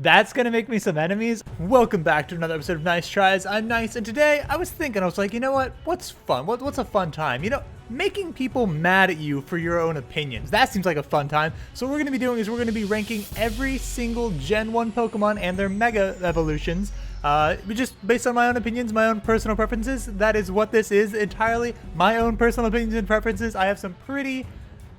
That's gonna make me some enemies. Welcome back to another episode of Nice Tries. I'm Nice, and today I was like, you know what? What's fun? What's a fun time? You know, making people mad at you for your own opinions. That seems like a fun time. So what we're gonna be doing is we're gonna be ranking every single Gen 1 Pokemon and their Mega evolutions. Just based on my own opinions, my own personal preferences. That is what this is entirely. My own personal opinions and preferences. I have some pretty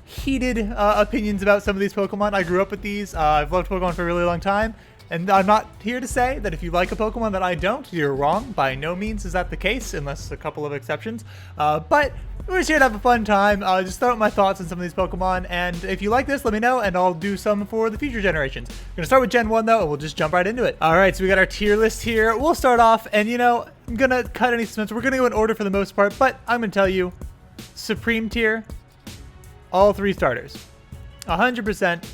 heated opinions about some of these Pokemon. I grew up with these. I've loved Pokemon for a really long time. And I'm not here to say that if you like a Pokemon that I don't, you're wrong. By no means is that the case, unless a couple of exceptions. But we're just here to have a fun time. Just throw out my thoughts on some of these Pokemon. And if you like this, let me know, and I'll do some for the future generations. We're going to start with Gen 1, though, and we'll just jump right into it. All right, so we got our tier list here. We'll start off, and, you know, I'm going to cut any suspense. We're going to go in order for the most part, but I'm going to tell you, Supreme tier, all three starters. 100%.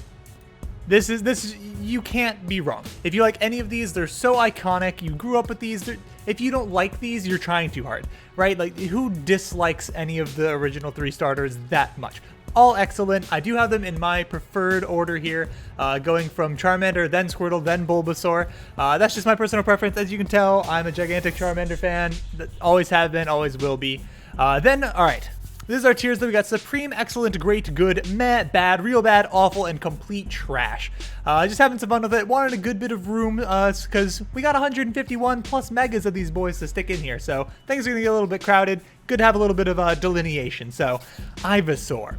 This is you can't be wrong. If you like any of these, they're so iconic. You grew up with these. If you don't like these, you're trying too hard, right? Like, who dislikes any of the original three starters that much? All excellent. I do have them in my preferred order here, going from Charmander, then Squirtle, then Bulbasaur. That's just my personal preference. As you can tell, I'm a gigantic Charmander fan. Always have been, always will be. All right. This is our tiers that we got: Supreme, Excellent, Great, Good, Meh, Bad, Real Bad, Awful, and Complete Trash. Just having some fun with it. Wanted a good bit of room because we got 151 plus megas of these boys to stick in here. So things are going to get a little bit crowded. Good to have a little bit of delineation. So Ivysaur.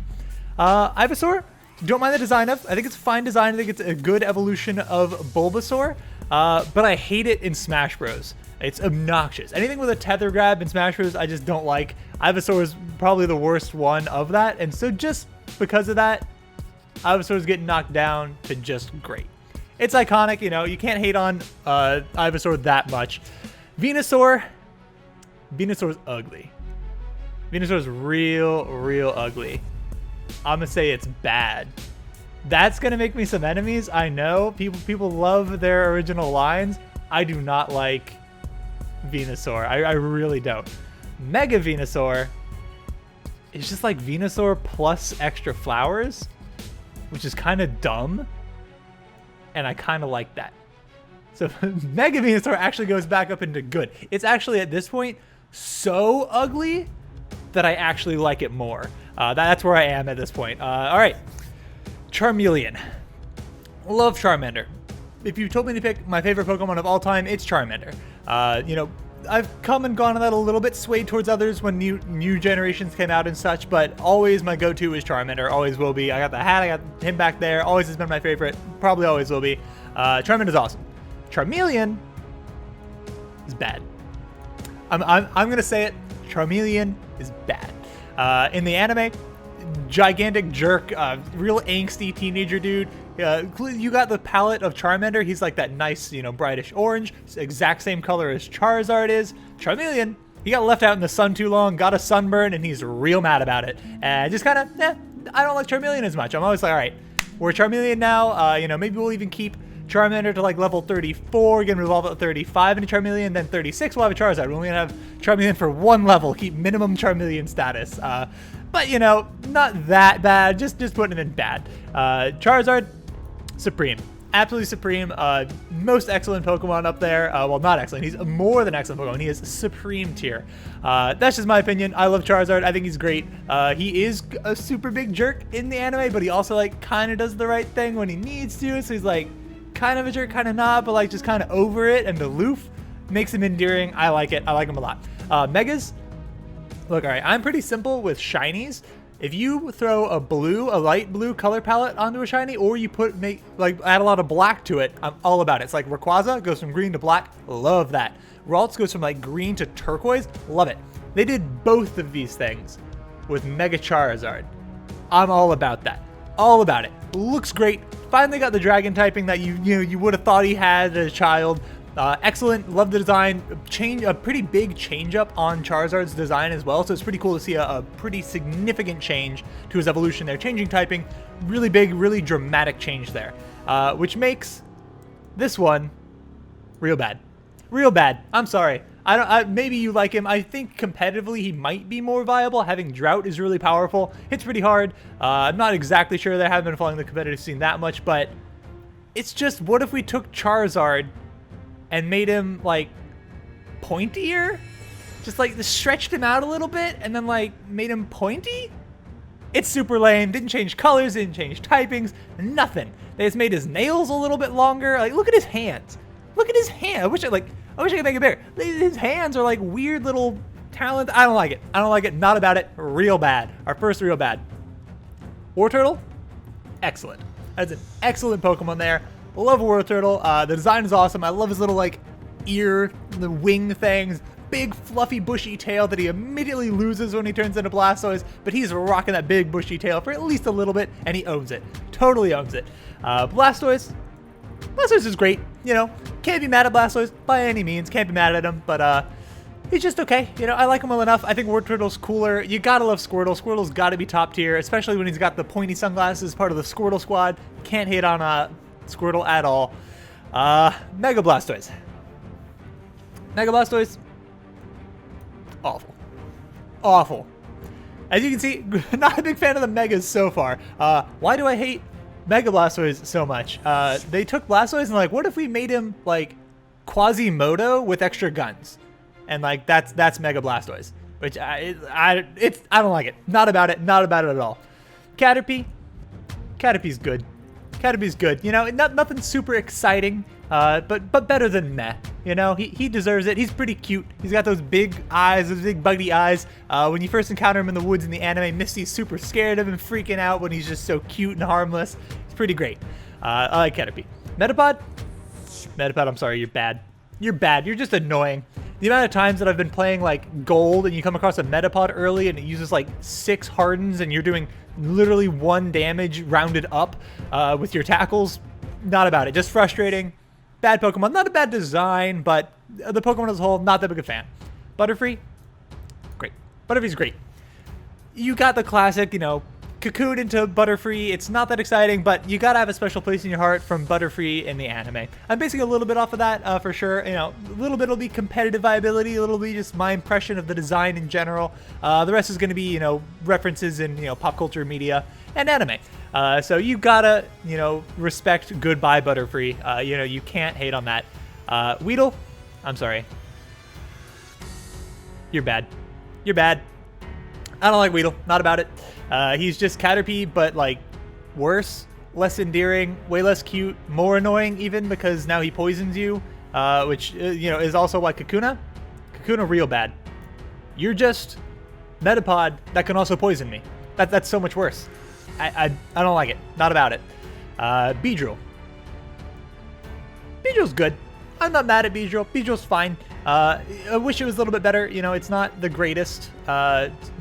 Ivysaur, don't mind the design of. I think it's a fine design. I think it's a good evolution of Bulbasaur. But I hate it in Smash Bros. It's obnoxious. Anything with a tether grab in Smash Bros. I just don't like. Ivysaur is probably the worst one of that. And so just because of that, Ivysaur is getting knocked down to just great. It's iconic, you know. You can't hate on Ivysaur that much. Venusaur. Venusaur's ugly. Venusaur's real ugly. I'm going to say it's bad. That's going to make me some enemies. I know. People love their original lines. I do not like Venusaur. I really don't. Mega Venusaur is just like Venusaur plus extra flowers, which is kind of dumb, and I kind of like that. So Mega Venusaur actually goes back up into good. It's actually at this point so ugly that I actually like it more. That's where I am at this point. All right, Charmeleon. Love Charmander. If you told me to pick my favorite Pokemon of all time, it's Charmander. You know, I've come and gone on that a little bit, swayed towards others when new generations came out and such, but always my go-to is Charmander, always will be. I got the hat, I got him back there, always has been my favorite, probably always will be. Charmander's awesome. Charmeleon is bad. I'm gonna say it, Charmeleon is bad. In the anime, gigantic jerk, real angsty teenager dude. You got the palette of Charmander. He's like that nice, you know, brightish orange. Exact same color as Charizard is. Charmeleon, he got left out in the sun too long, got a sunburn, and he's real mad about it. And just kind of, I don't like Charmeleon as much. I'm always like, all right, we're Charmeleon now. You know, maybe we'll even keep Charmander to like level 34, again revolve at 35 into Charmeleon, then 36 we'll have a Charizard. We're only gonna have Charmeleon for one level, keep minimum Charmeleon status. But you know, not that bad, just putting it in bad. Charizard, Supreme. Absolutely Supreme. Most excellent Pokemon up there. Well, not excellent. He's more than excellent Pokemon. He is Supreme tier. That's just my opinion. I love Charizard. I think he's great. He is a super big jerk in the anime, but he also like kind of does the right thing when he needs to. So he's like kind of a jerk, kind of not, but like just kind of over it and aloof. Makes him endearing. I like it. I like him a lot. Megas. Look, all right. I'm pretty simple with shinies. If you throw a light blue color palette onto a shiny, or you add a lot of black to it, I'm all about it. It's like Rayquaza goes from green to black, love that. Ralts goes from like green to turquoise, love it. They did both of these things with Mega Charizard. I'm all about that, all about it. Looks great. Finally got the dragon typing that you would have thought he had as a child. Excellent, love the design. A pretty big change up on Charizard's design as well, so it's pretty cool to see a pretty significant change to his evolution there. Changing typing, really big, really dramatic change there, which makes this one real bad. Real bad. I'm sorry. Maybe you like him. I think competitively he might be more viable. Having Drought is really powerful. Hits pretty hard. I'm not exactly sure that I haven't been following the competitive scene that much, but It's just, what if we took Charizard and made him, like, pointier? Just, like, stretched him out a little bit and then, like, made him pointy? It's super lame. Didn't change colors, didn't change typings, nothing. They just made his nails a little bit longer. Like, look at his hands. Look at his hand. I wish I could make it bigger. His hands are like weird little talent. I don't like it. I don't like it. Not about it. Real bad. Our first real bad. War Turtle, excellent. That's an excellent Pokemon there. Love War Turtle. The design is awesome. I love his little like ear, the wing things. Big fluffy bushy tail that he immediately loses when he turns into Blastoise, but he's rocking that big bushy tail for at least a little bit, and he owns it. Totally owns it. Blastoise is great, you know. Can't be mad at Blastoise by any means. Can't be mad at him, but he's just okay. You know, I like him well enough. I think War Turtle's cooler. You gotta love Squirtle. Squirtle's gotta be top tier, especially when he's got the pointy sunglasses, part of the Squirtle squad. Can't hate on Squirtle at all. Mega Blastoise. Mega Blastoise. Awful. Awful. As you can see, not a big fan of the Megas so far. Why do I hate Mega Blastoise so much? They took Blastoise and like, what if we made him like Quasimodo with extra guns? And like, that's Mega Blastoise. Which I don't like it. Not about it. Not about it at all. Caterpie. Caterpie's good. Caterpie's good. You know, nothing super exciting. But better than meh. You know, he deserves it. He's pretty cute. He's got those big eyes, those big buggy eyes. When you first encounter him in the woods in the anime, Misty's super scared of him, freaking out when he's just so cute and harmless. It's pretty great. I like Caterpie. Metapod? Metapod, I'm sorry, you're bad. You're bad. You're just annoying. The amount of times that I've been playing like Gold and you come across a Metapod early and it uses like 6 hardens and you're doing literally 1 damage rounded up with your tackles. Not about it. Just frustrating. Bad Pokemon. Not a bad design, but the Pokemon as a whole, not that big a fan. Butterfree? Great. Butterfree's great. You got the classic, you know, Cocoon into Butterfree. It's not that exciting, but you gotta have a special place in your heart from Butterfree in the anime. I'm basing a little bit off of that, for sure. You know, a little bit will be competitive viability, a little bit just my impression of the design in general. The rest is gonna be, you know, references in, you know, pop culture media and anime. So you gotta, you know, respect Goodbye Butterfree. You know, you can't hate on that. Weedle, I'm sorry. You're bad. You're bad. I don't like Weedle. Not about it. He's just Caterpie, but like worse, less endearing, way less cute, more annoying even because now he poisons you, which, you know, is also like Kakuna. Kakuna real bad. You're just Metapod that can also poison me. That's so much worse. I don't like it. Not about it. Beedrill. Beedrill's good. I'm not mad at Beedrill. Beedrill's fine. I wish it was a little bit better. You know, it's not the greatest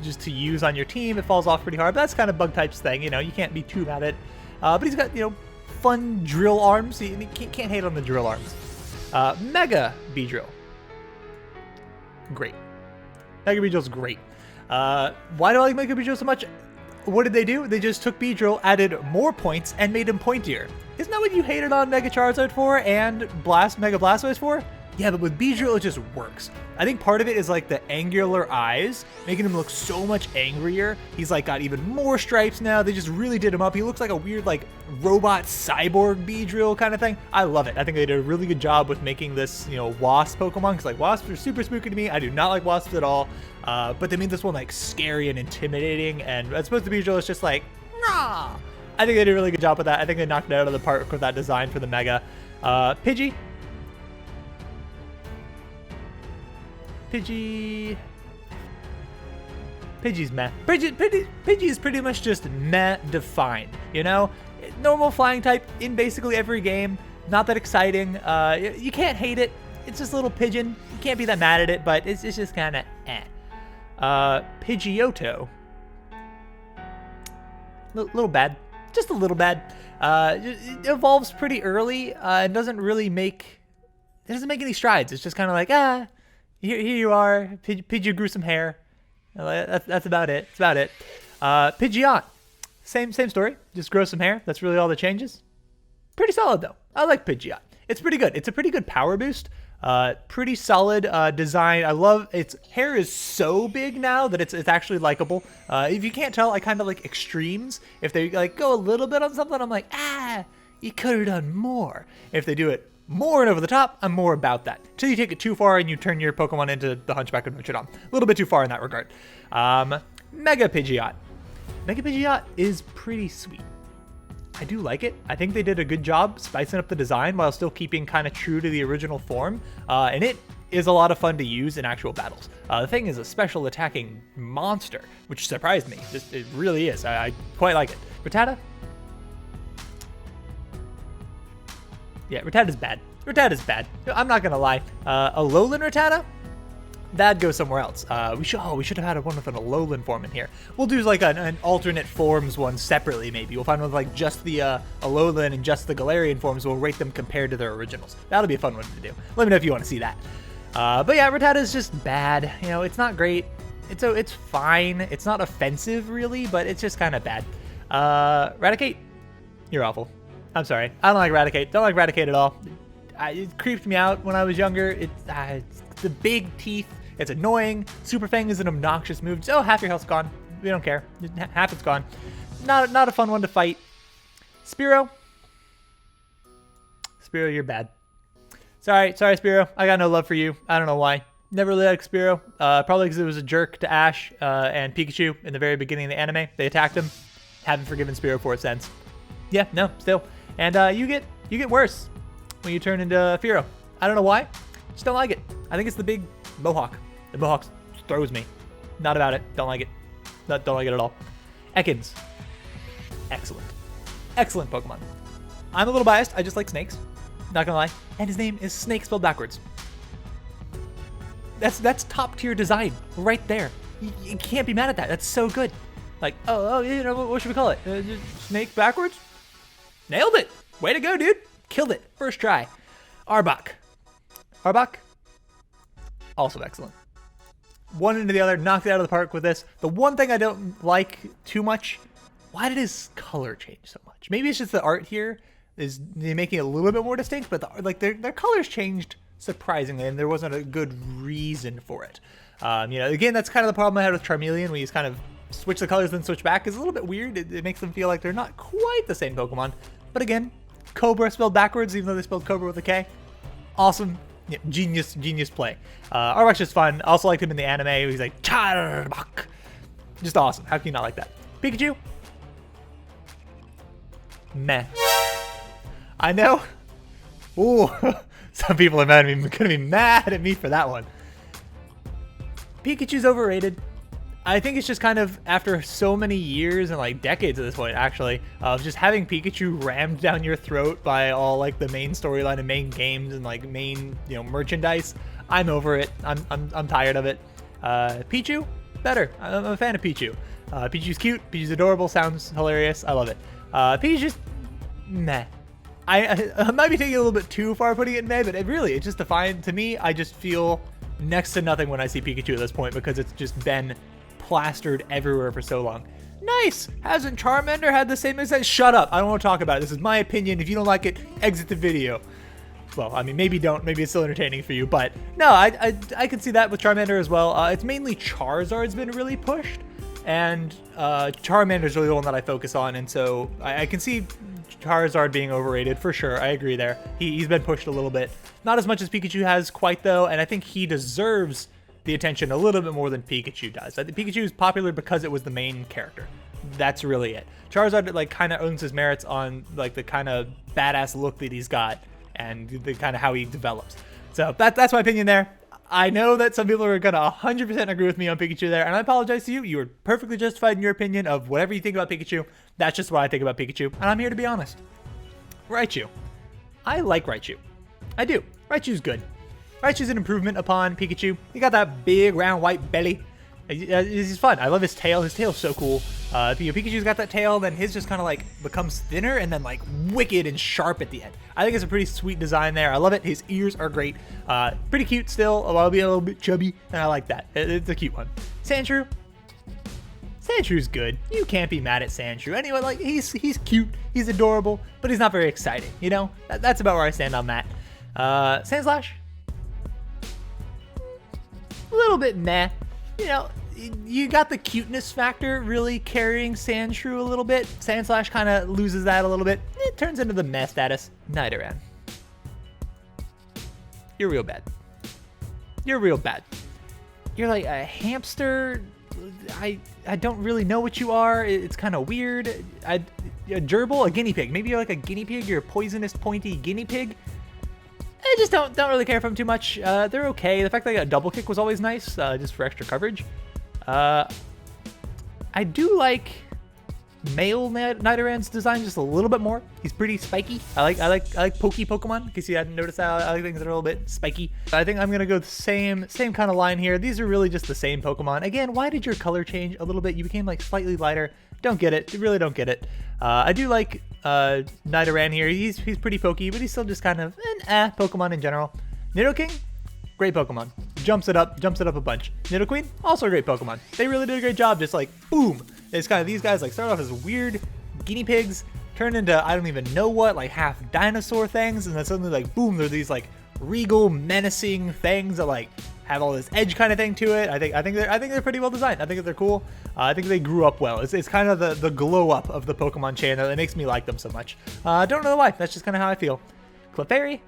just to use on your team. It falls off pretty hard, but that's kind of bug types thing. You know, you can't be too mad at it. But he's got, you know, fun drill arms. You can't hate on the drill arms. Mega Beedrill. Great. Mega Beedrill's great. Why do I like Mega Beedrill so much? What did they do? They just took Beedrill, added more points, and made him pointier. Isn't that what you hated on Mega Charizard for and Mega Blastoise for? Yeah, but with Beedrill, it just works. I think part of it is like the angular eyes, making him look so much angrier. He's like got even more stripes now. They just really did him up. He looks like a weird like robot cyborg Beedrill kind of thing. I love it. I think they did a really good job with making this, you know, wasp Pokemon, because like wasps are super spooky to me. I do not like wasps at all. But they made this one like scary and intimidating, and as opposed to Beedrill, it's just like, nah. I think they did a really good job with that. I think they knocked it out of the park with that design for the Mega. Pidgey. Pidgey's meh. Pidgey is pretty much just meh defined, you know? Normal flying type in basically every game. Not that exciting. You can't hate it. It's just a little pigeon. You can't be that mad at it, but it's just kind of eh. Pidgeotto. Little bad. Just a little bad. It evolves pretty early and doesn't make any strides. It's just kind of like, here you are, Pidgey grew some hair. That's about it. That's about it. Pidgeot, same story. Just grow some hair. That's really all that changes. Pretty solid though. I like Pidgeot. It's pretty good. It's a pretty good power boost. Pretty solid design. I love its hair is so big now that it's actually likable. If you can't tell, I kind of like extremes. If they like go a little bit on something, I'm like, you could have done more. If they do it more and over the top, I'm more about that. Until you take it too far and you turn your Pokemon into the Hunchback of Notre Dame. A little bit too far in that regard. Mega Pidgeot. Mega Pidgeot is pretty sweet. I do like it. I think they did a good job spicing up the design while still keeping kind of true to the original form. And it is a lot of fun to use in actual battles. The thing is a special attacking monster, which surprised me. It really is. I quite like it. Rattata? Yeah, Rattata's bad. Rattata's bad. I'm not gonna lie. Alolan Rattata? That'd go somewhere else. We should have had one with an Alolan form in here. We'll do like an alternate forms one separately maybe. We'll find one with like just the Alolan and just the Galarian forms. We'll rate them compared to their originals. That'll be a fun one to do. Let me know if you want to see that. But yeah, Rattata's just bad. You know, it's not great. It's fine. It's not offensive really, but it's just kind of bad. Raticate, you're awful. I'm sorry. I don't like Raticate. Don't like Raticate at all. It creeped me out when I was younger. It's the big teeth. It's annoying. Super Fang is an obnoxious move. Oh, half your health's gone. We don't care. Half it's gone. Not a fun one to fight. Spearow. Spearow, you're bad. Sorry, Spearow. I got no love for you. I don't know why. Never really liked Spearow. Probably because it was a jerk to Ash and Pikachu in the very beginning of the anime. They attacked him. Haven't forgiven Spearow for it since. Yeah, no, still. And you get worse when you turn into Fearow. I don't know why. Just don't like it. I think it's the big Mohawk. The Mohawk throws me. Not about it. Don't like it. Don't like it at all. Ekans. Excellent. Excellent Pokemon. I'm a little biased. I just like snakes. Not gonna lie. And his name is Snake spelled backwards. That's top tier design right there. You can't be mad at that. That's so good. Like, oh, you know, what should we call it? Snake backwards? Nailed it. Way to go, dude. Killed it. First try. Arbok. Arbok. Also excellent. One into the other, knocked it out of the park with this. The one thing I don't like too much, why did his color change so much? Maybe it's just the art here is making it a little bit more distinct, but their colors changed surprisingly, and there wasn't a good reason for it. You know, again, that's kind of the problem I had with Charmeleon, when you just kind of switch the colors then switch back. Is a little bit weird. It makes them feel like they're not quite the same Pokemon. But again, Cobra spelled backwards, even though they spelled Cobra with a K. Awesome. Yeah, genius play. Arbok's just fun. I also liked him in the anime. He's like, Charbok. Just awesome. How can you not like that? Pikachu? Meh. I know. Ooh, some people are gonna be mad at me for that one. Pikachu's overrated. I think it's just kind of after so many years and like decades at this point, actually, of just having Pikachu rammed down your throat by all like the main storyline and main games and like main, you know, merchandise. I'm over it. I'm tired of it. Pichu, better. I'm a fan of Pichu. Pichu's cute. Pichu's adorable. Sounds hilarious. I love it. Pichu's just meh. I might be taking it a little bit too far putting it in meh, but it's just defined to me. I just feel next to nothing when I see Pikachu at this point because it's just been plastered everywhere for so long. Nyce! Hasn't Charmander had the same exact? Shut up. I don't want to talk about it. This is my opinion. If you don't like it, exit the video. Well, I mean, maybe don't. Maybe it's still entertaining for you, but no, I can see that with Charmander as well. It's mainly Charizard's been really pushed, and Charmander's really the one that I focus on, and so I can see Charizard being overrated for sure. I agree there. He's been pushed a little bit. Not as much as Pikachu has quite though, and I think he deserves the attention a little bit more than Pikachu does. I think Pikachu is popular because it was the main character. That's really it. Charizard like kind of owns his merits on like the kind of badass look that he's got and the kind of how he develops. So that's my opinion there. I know that some people are gonna 100% agree with me on Pikachu there, and I apologize to you. You are perfectly justified in your opinion of whatever you think about Pikachu. That's just what I think about Pikachu, and I'm here to be honest. Raichu. I like Raichu. I do. Raichu's good. Raichu's an improvement upon Pikachu. He got that big round white belly. He's fun. I love his tail. His tail's so cool. Pikachu's got that tail, then his just kind of like becomes thinner and then like wicked and sharp at the end. I think it's a pretty sweet design there. I love it. His ears are great. Pretty cute still, while being a little bit chubby, and I like that. It's a cute one. Sandshrew. Sandshrews good. You can't be mad at Sandshrew. Anyway, like he's cute. He's adorable, but he's not very exciting. You know, that's about where I stand on that. Sandslash. A little bit meh. You know, you got the cuteness factor really carrying Sandshrew a little bit. Sandslash kind of loses that a little bit. It turns into the meh status. Nidoran. You're real bad. You're real bad. You're like a hamster. I don't really know what you are. It's kind of weird. A gerbil, a guinea pig. Maybe you're like a guinea pig. You're a poisonous, pointy guinea pig. I just don't really care for them too much. They're okay. The fact that I got a double kick was always nice, just for extra coverage. I do like male Nidoran's design just a little bit more. He's pretty spiky. I like pokey Pokemon. In case you hadn't noticed that, I like things that are a little bit spiky. I think I'm gonna go the same kind of line here. These are really just the same Pokemon. Again, why did your color change a little bit? You became like slightly lighter. Don't get it. Really don't get it. I do like Nidoran here. He's pretty pokey, but he's still just kind of an Pokemon in general. Nidoking, great Pokemon. Jumps it up a bunch. Nidoqueen, also a great Pokemon. They really did a great job. Just like boom. It's kind of these guys like start off as weird guinea pigs, turn into I don't even know what, like half dinosaur things, and then suddenly like boom, they're these like regal, menacing things that like have all this edge kind of thing to it. I think they're pretty well designed. I think that they're cool. I think they grew up well. It's kind of the glow up of the Pokemon chain that makes me like them so much. Don't know why. That's just kind of how I feel. Clefairy,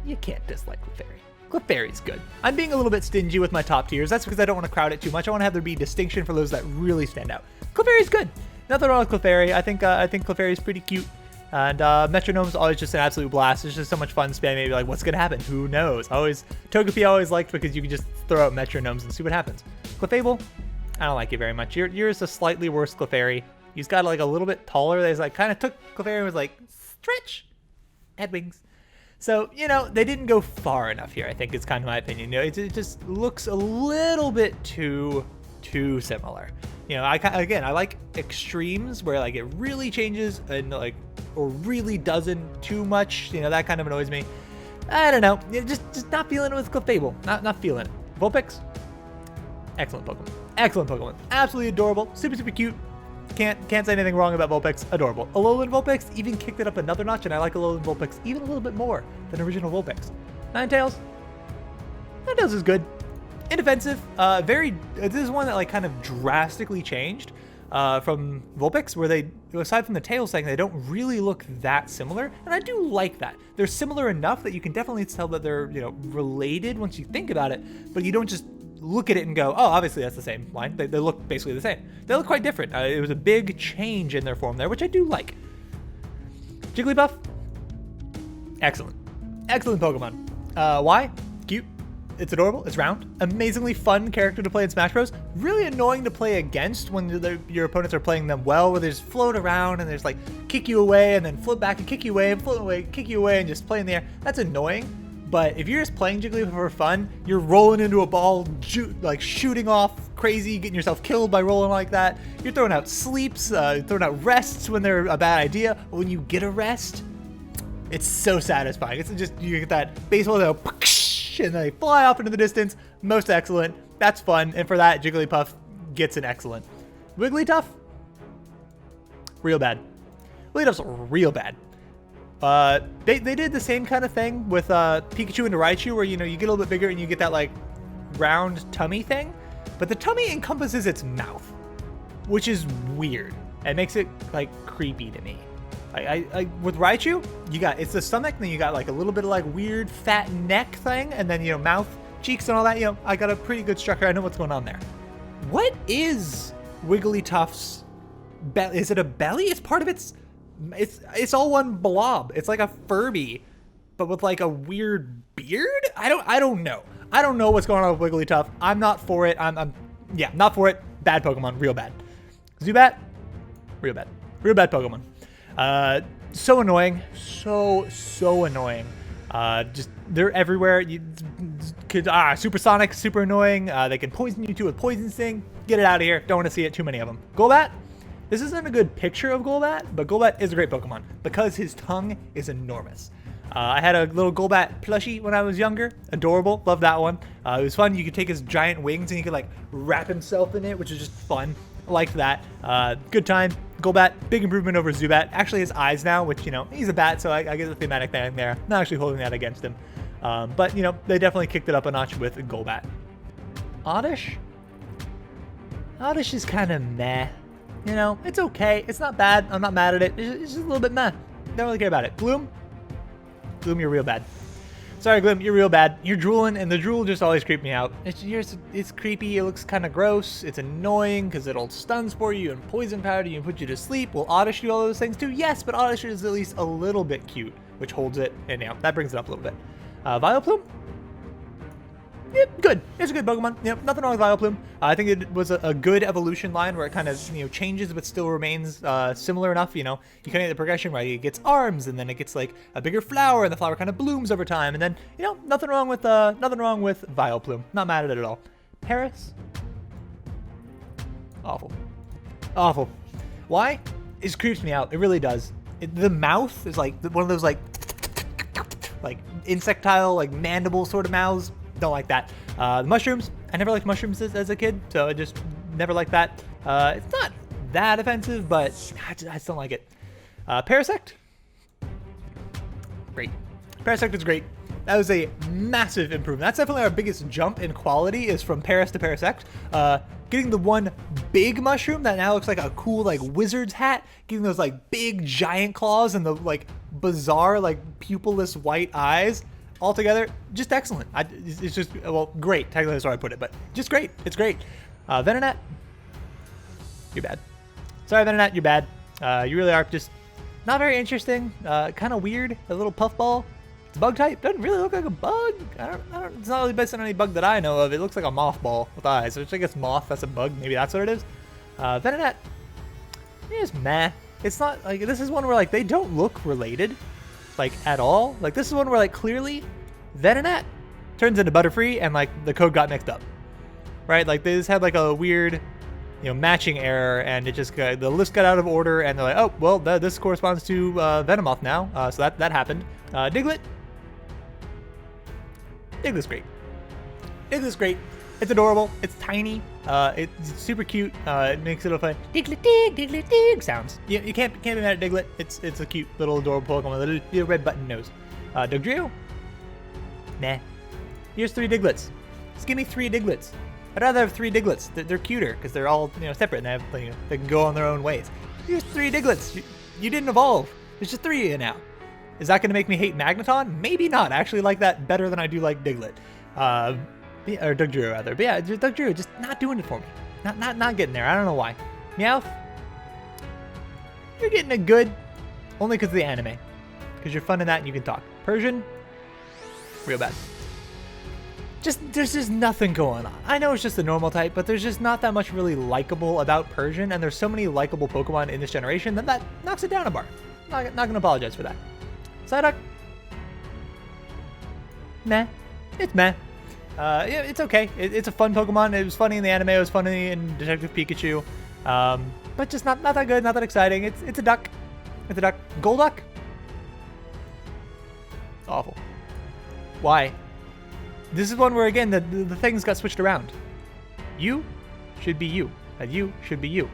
you can't dislike Clefairy. Clefairy's good. I'm being a little bit stingy with my top tiers. That's because I don't want to crowd it too much. I want to have there be distinction for those that really stand out. Clefairy's good. Nothing wrong with Clefairy. I think Clefairy's pretty cute. And Metronome's always just an absolute blast. It's just so much fun spamming. Maybe like, what's gonna happen? Who knows? Togepi I always liked because you can just throw out Metronomes and see what happens. Clefable, I don't like it very much. Yours is a slightly worse Clefairy. He's got like a little bit taller. There's like kind of took Clefairy and was like stretch, had wings. So, you know, they didn't go far enough here, I think is kind of my opinion. You know, it just looks a little bit too similar. You know, I like extremes where like it really changes and like, or really doesn't too much. You know, that kind of annoys me. I don't know. Just not feeling it with Clefable. Not feeling it. Vulpix, excellent Pokemon. Excellent Pokemon. Absolutely adorable. Super cute. Can't say anything wrong about Vulpix. Adorable. Alolan Vulpix even kicked it up another notch, and I like Alolan Vulpix even a little bit more than original Vulpix. Ninetales is good. Inoffensive. This is one that like kind of drastically changed from Vulpix, where they, aside from the tail thing, they don't really look that similar, and I do like that. They're similar enough that you can definitely tell that they're, you know, related once you think about it, but you don't just look at it and go, oh, obviously that's the same line. They look basically the same. They look quite different. It was a big change in their form there, which I do like. Jigglypuff, excellent. Excellent Pokemon. Why? Cute. It's adorable. It's round. Amazingly fun character to play in Smash Bros. Really annoying to play against when your opponents are playing them well, where they just float around and there's like kick you away and then flip back and kick you away and float away, kick you away and just play in the air. That's annoying. But if you're just playing Jigglypuff for fun, you're rolling into a ball, like shooting off crazy, getting yourself killed by rolling like that. You're throwing out sleeps, throwing out rests when they're a bad idea. But when you get a rest, it's so satisfying. It's just, you get that baseball, and they fly off into the distance. Most excellent. That's fun. And for that, Jigglypuff gets an excellent. Wigglytuff, real bad. Wigglytuff's real bad. They did the same kind of thing with Pikachu and Raichu, where, you know, you get a little bit bigger and you get that like round tummy thing, but the tummy encompasses its mouth, which is weird. It makes it like creepy to me. I with Raichu, it's the stomach, then you got like a little bit of like weird fat neck thing, and then, you know, mouth, cheeks, and all that. You know, I got a pretty good structure. I know what's going on there. What is Wigglytuff's belly? Is it a belly? It's part of its. It's all one blob. It's like a Furby, but with like a weird beard. I don't know. I don't know what's going on with Wigglytuff. I'm not for it. I'm not for it. Bad Pokemon, real bad. Zubat, real bad. Real bad Pokemon. So annoying. So annoying. Just they're everywhere. Supersonic, super annoying. They can poison you too with Poison Sting. Get it out of here. Don't want to see it. Too many of them. Golbat. This isn't a good picture of Golbat, but Golbat is a great Pokemon because his tongue is enormous. I had a little Golbat plushie when I was younger. Adorable. Loved that one. It was fun. You could take his giant wings and he could like wrap himself in it, which is just fun. Liked that. Good time. Golbat, big improvement over Zubat. Actually, his eyes now, which, you know, he's a bat, so I get the thematic thing there. Not actually holding that against him. But, you know, they definitely kicked it up a notch with Golbat. Oddish? Oddish is kind of meh. You know, it's okay. It's not bad. I'm not mad at it. It's just a little bit meh. Don't really care about it. Gloom? Gloom, you're real bad. Sorry, Gloom, you're real bad. You're drooling, and the drool just always creeped me out. It's creepy. It looks kind of gross. It's annoying because it'll stun for you and poison powder you and put you to sleep. Will Oddish do all those things too? Yes, but Oddish is at least a little bit cute, which holds it, and you know, that brings it up a little bit. Vileplume? Yep, good. It's a good Pokemon. Yep, nothing wrong with Vileplume. I think it was a good evolution line where it kind of, you know, changes but still remains similar enough. You know, you kind of get the progression right. It gets arms, and then it gets like a bigger flower, and the flower kind of blooms over time. And then, you know, nothing wrong with Vileplume. Not mad at it at all. Paris? Awful. Awful. Why? It just creeps me out. It really does. The mouth is like one of those like insectile, like mandible sort of mouths. Don't like that. The mushrooms, I never liked mushrooms as a kid, so I just never liked that. It's not that offensive, but I just don't like it. Parasect? Great. Parasect is great. That was a massive improvement. That's definitely our biggest jump in quality is from Paras to Parasect. Getting the one big mushroom that now looks like a cool like wizard's hat, getting those like big giant claws and the like bizarre like pupilless white eyes. Altogether, just excellent. It's just, well, great. Technically, that's where I put it, but just great. It's great. Venonat, you're bad. Sorry, Venonat, you're bad. You really are just not very interesting. Kind of weird. A little puffball. It's a bug type. Doesn't really look like a bug. It's not really based on any bug that I know of. It looks like a mothball with eyes, which I guess moth, that's a bug. Maybe that's what it is. Venonat, it's meh. It's not like, this is one where like they don't look related. Like at all. Like this is one where like clearly Venonat turns into Butterfree and like the code got mixed up, right? Like they just had like a weird, you know, matching error, and it just got, the list got out of order, and they're like, oh well, this corresponds to Venomoth now, so that happened. Diglett. Diglett's great. Diglett's great. It's adorable. It's tiny. It's super cute. It makes little fun Diglett dig sounds. You can't be mad at Diglett. It's a cute little adorable Pokemon with a little red button nose. Dugtrio? Nah. Here's 3 Digletts. Just give me 3 Digletts. I'd rather have 3 Digletts. They're cuter because they're all, you know, separate and they have, you know, they can go on their own ways. Here's 3 Digletts. You didn't evolve. There's just 3 of you now. Is that going to make me hate Magneton? Maybe not. I actually like that better than I do like Diglett. Or Dugtrio rather. But yeah, Dugtrio just not doing it for me. Not getting there. I don't know why. Meowth, you're getting a good, only because of the anime. Because you're fun in that and you can talk. Persian, real bad. There's just nothing going on. I know it's just a normal type, but there's just not that much really likable about Persian, and there's so many likable Pokemon in this generation that knocks it down a bar. Not gonna apologize for that. Psyduck, meh. It's meh. Yeah, it's okay. It's a fun Pokemon. It was funny in the anime. It was funny in Detective Pikachu. But just not that good, not that exciting. It's a duck. It's a duck. Golduck? Awful. Why? This is one where, again, the things got switched around. You should be you, and you should be you.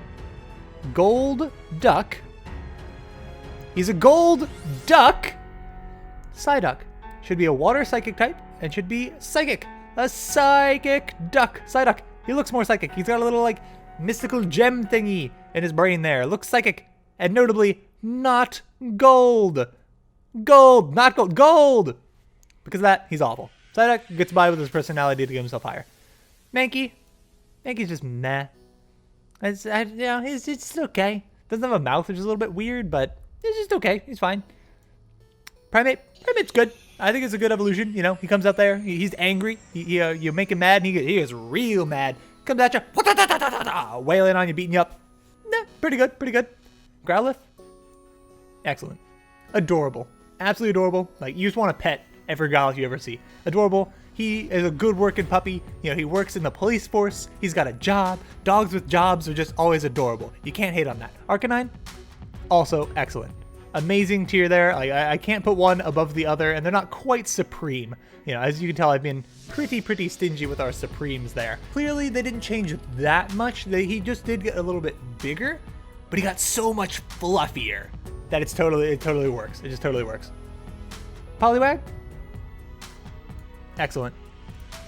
Gold Duck. He's a gold duck. Psyduck should be a water psychic type and should be psychic. A psychic duck. Psyduck. He looks more psychic. He's got a little, like, mystical gem thingy in his brain there. Looks psychic. And notably, not gold. Gold. Not gold. Gold! Because of that, he's awful. Psyduck gets by with his personality to get himself higher. Mankey. Mankey's just meh. He's just okay. Doesn't have a mouth, which is a little bit weird, but it's just okay. He's fine. Primate. Primate's good. I think it's a good evolution. You know, he comes out there. He's angry. You make him mad, and he is real mad. Comes at you, wailing on you, beating you up. Nah, pretty good. Pretty good. Growlithe. Excellent. Adorable. Absolutely adorable. Like, you just want to pet every Growlithe you ever see. Adorable. He is a good working puppy. You know, he works in the police force. He's got a job. Dogs with jobs are just always adorable. You can't hate on that. Arcanine. Also excellent. Amazing tier there. Like, I can't put one above the other, and they're not quite supreme. You know, as you can tell, I've been pretty stingy with our supremes there. Clearly, they didn't change that much. He just did get a little bit bigger, but he got so much fluffier that it totally works. It just totally works. Poliwag? Excellent.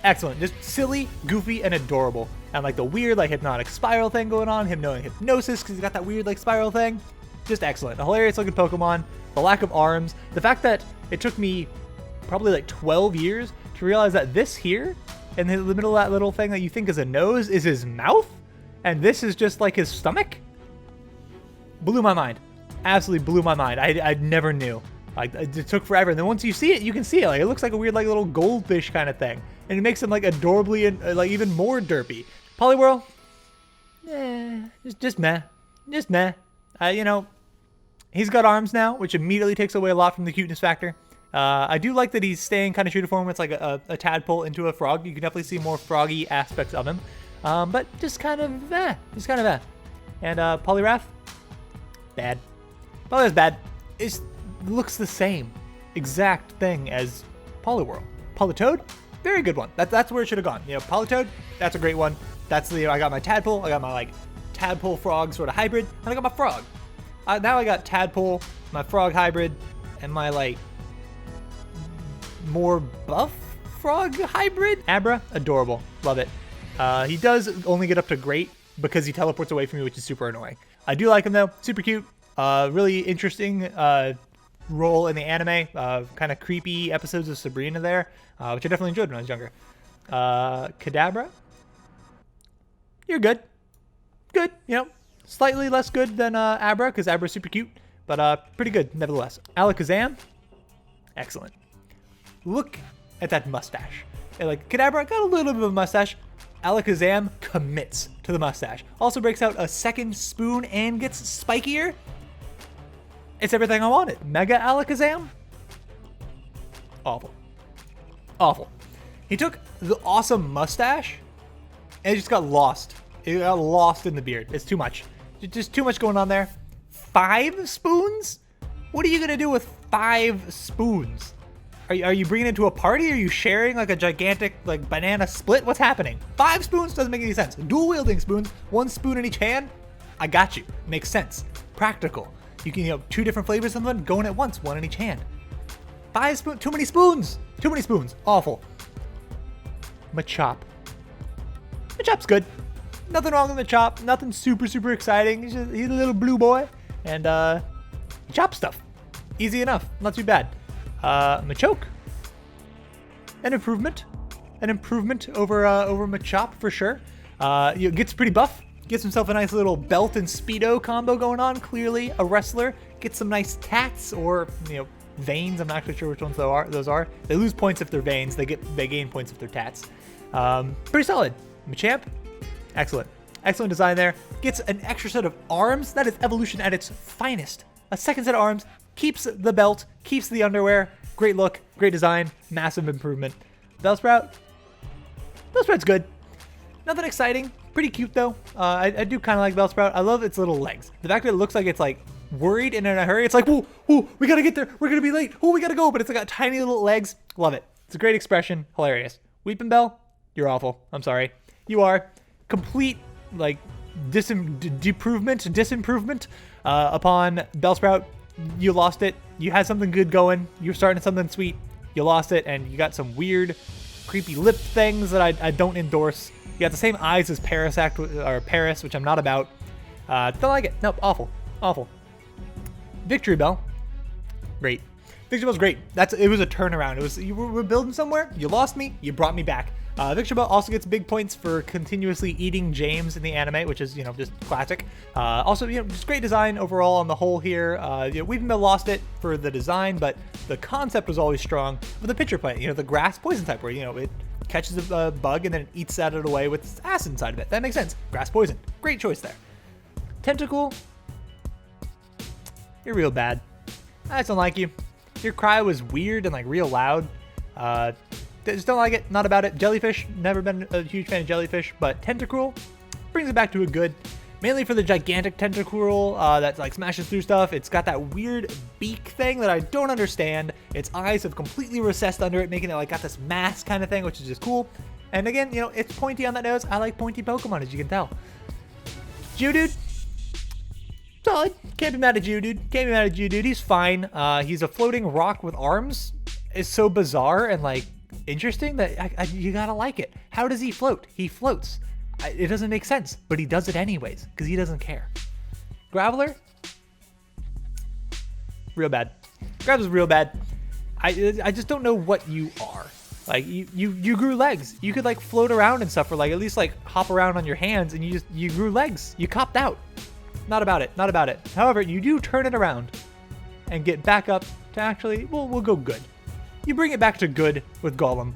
Excellent. Just silly, goofy, and adorable. And like the weird like hypnotic spiral thing going on, him knowing hypnosis because he's got that weird like spiral thing. Just excellent. A hilarious looking Pokemon. The lack of arms. The fact that it took me probably like 12 years to realize that this here in the middle of that little thing that you think is a nose is his mouth. And this is just like his stomach. Blew my mind. Absolutely blew my mind. I never knew. Like it took forever. And then once you see it, you can see it. Like it looks like a weird like little goldfish kind of thing. And it makes him like adorably and like even more derpy. Poliwhirl, just meh. Just meh. You know, he's got arms now, which immediately takes away a lot from the cuteness factor. I do like that he's staying kind of true to form. It's like a tadpole into a frog. You can definitely see more froggy aspects of him. But just kind of just kind of And Poliwrath, bad. Poliwrath's bad. It looks the same exact thing as Poliwhirl. Politoed, very good one. That's where it should have gone. You know, Politoed, that's a great one. That's the, I got my tadpole, I got my like tadpole frog sort of hybrid, and I got my frog. Now I got tadpole, my frog hybrid, and my like more buff frog hybrid. Abra, adorable, love it. He does only get up to great because he teleports away from you, which is super annoying. I do like him though, super cute, really interesting role in the anime, kind of creepy episodes of Sabrina there, which I definitely enjoyed when I was younger. Kadabra, you're good, you know, slightly less good than Abra because Abra's super cute, but pretty good nevertheless. Alakazam, excellent. Look at that mustache. And, like Kadabra got a little bit of a mustache. Alakazam commits to the mustache. Also breaks out a second spoon and gets spikier. It's everything I wanted. Mega Alakazam? Awful. Awful. He took the awesome mustache and it just got lost. It got lost in the beard. It's too much. Just too much going on there. 5 spoons? What are you going to do with 5 spoons? Are you bringing it to a party? Are you sharing like a gigantic like banana split? What's happening? 5 spoons doesn't make any sense. Dual wielding spoons, 1 spoon in each hand. I got you. Makes sense. Practical. You can, you know, 2 different flavors of them going at once, 1 in each hand. 5 spoons, too many spoons. Too many spoons. Awful. Machop. Machop's good. Nothing wrong with Machop. Nothing super exciting. He's a little blue boy, and he chops stuff. Easy enough. Not too bad. Machoke, an improvement over Machop for sure. Gets pretty buff, gets himself a nice little belt and speedo combo going on. Clearly a wrestler. Gets some nice tats or, you know, veins. I'm not actually sure which ones those are. They lose points if they're veins. They gain points if they're tats. Pretty solid. Machamp, excellent design there. Gets an extra set of arms. That is evolution at its finest. A second set of arms. Keeps the belt, keeps the underwear. Great look, great design, massive improvement. Bellsprout's good. Nothing exciting. Pretty cute though. I do kind of like Bellsprout. I love its little legs. The fact that it looks like it's like worried and in a hurry. It's like, whoa, we gotta get there. We're gonna be late. Oh, we gotta go. But it's got tiny little legs. Love it. It's a great expression. Hilarious. Weepinbell, you're awful. I'm sorry. You are complete like disimprovement upon Bellsprout. You lost it. You had something good going. You were starting something sweet. You lost it, and you got some weird, creepy lip things that I don't endorse. You got the same eyes as Paris, which I'm not about. Don't like it. Nope, awful. Victory Bell, great. Victory Bell's great. It was a turnaround. It was you were building somewhere. You lost me. You brought me back. Victory Bell also gets big points for continuously eating James in the anime, which is, you know, just classic. Also, you know, just great design overall on the whole here. Weepinbell lost it for the design, but the concept was always strong with the pitcher plant. You know, the grass poison type, where, you know, it catches a bug and then it eats that away with its acid inside of it. That makes sense. Grass poison, great choice there. Tentacle, you're real bad. I just don't like you. Your cry was weird and like real loud. Just don't like it, not about it. Jellyfish, never been a huge fan of Jellyfish, but Tentacruel brings it back to a good, mainly for the gigantic Tentacruel that like smashes through stuff. It's got that weird beak thing that I don't understand. Its eyes have completely recessed under it, making it like got this mask kind of thing, which is just cool. And again, you know, it's pointy on that nose. I like pointy Pokemon, as you can tell. Geodude, solid. Can't be mad at Geodude. He's fine. He's a floating rock with arms. It's so bizarre and like interesting that you gotta like it. How does he float? He floats. It doesn't make sense, but he does it anyways because he doesn't care. Graveler, real bad. Graveler's real bad. I just don't know what you are. Like you grew legs. You could like float around and stuff, or like at least like hop around on your hands, and you grew legs. You copped out. Not about it. Not about it. However, you do turn it around and get back up to actually, we'll go good. You bring it back to good with Golem.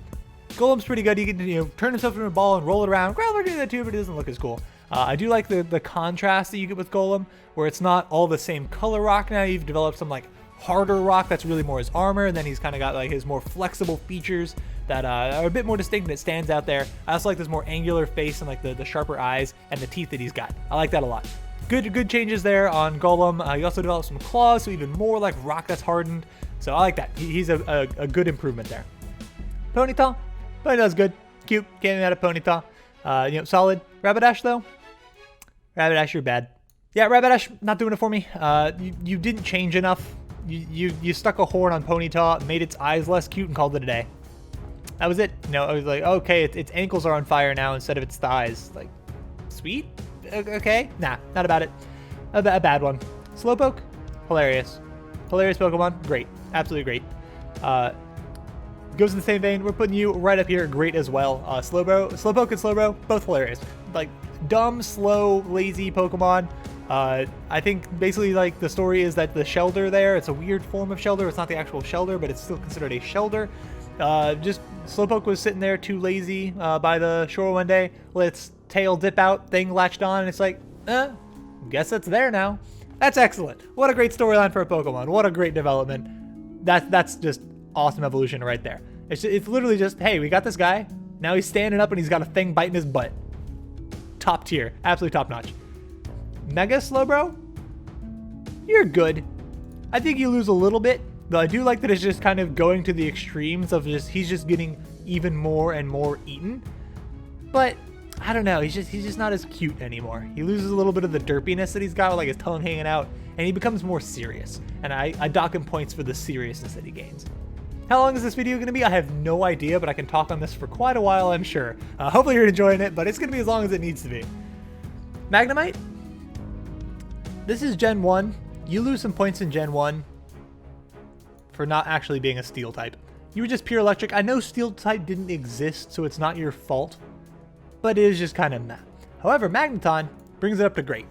Golem's pretty good. He can turn himself into a ball and roll it around. Graveler can do that too, but it doesn't look as cool. I do like the contrast that you get with Golem, where it's not all the same color rock now. You've developed some like harder rock that's really more his armor, and then he's kind of got like his more flexible features that are a bit more distinct and it stands out there. I also like this more angular face and like the sharper eyes and the teeth that he's got. I like that a lot. Good changes there on Golem. He also developed some claws, so even more like rock that's hardened. So I like that. He's a good improvement there. Ponyta. Ponyta's good. Cute. Can't be mad at Ponyta. Solid. Rapidash though. Rapidash, you're bad. Yeah, Rapidash, not doing it for me. You didn't change enough. You stuck a horn on Ponyta, made its eyes less cute, and called it a day. That was it. I was like, okay, its ankles are on fire now instead of its thighs. Like, sweet? Okay. Nah, not about it. A bad one. Slowpoke, hilarious. Hilarious Pokemon, great. Absolutely great. Goes in the same vein, we're putting you right up here, great as well. Slowpoke and Slowbro, both hilarious. Like, dumb, slow, lazy Pokemon. I think basically like the story is that the Shelder there, it's a weird form of Shelder. It's not the actual Shelder, but it's still considered a Shelder. Just Slowpoke was sitting there too lazy by the shore one day. Let its tail dip out, thing latched on, and it's like, guess it's there now. That's excellent. What a great storyline for a Pokemon. What a great development. That's just awesome evolution right there. It's literally just, hey, we got this guy. Now he's standing up and he's got a thing biting his butt. Top tier. Absolutely top notch. Mega Slowbro? You're good. I think you lose a little bit, though I do like that it's just kind of going to the extremes of he's just getting even more and more eaten. But I don't know, he's just not as cute anymore. He loses a little bit of the derpiness that he's got with like his tongue hanging out, and he becomes more serious. And I dock him points for the seriousness that he gains. How long is this video going to be? I have no idea, but I can talk on this for quite a while, I'm sure. Hopefully you're enjoying it, but it's going to be as long as it needs to be. Magnemite? This is Gen 1. You lose some points in Gen 1 for not actually being a Steel type. You were just pure Electric. I know Steel type didn't exist, so it's not your fault, but it is just kind of meh. However, Magneton brings it up to great.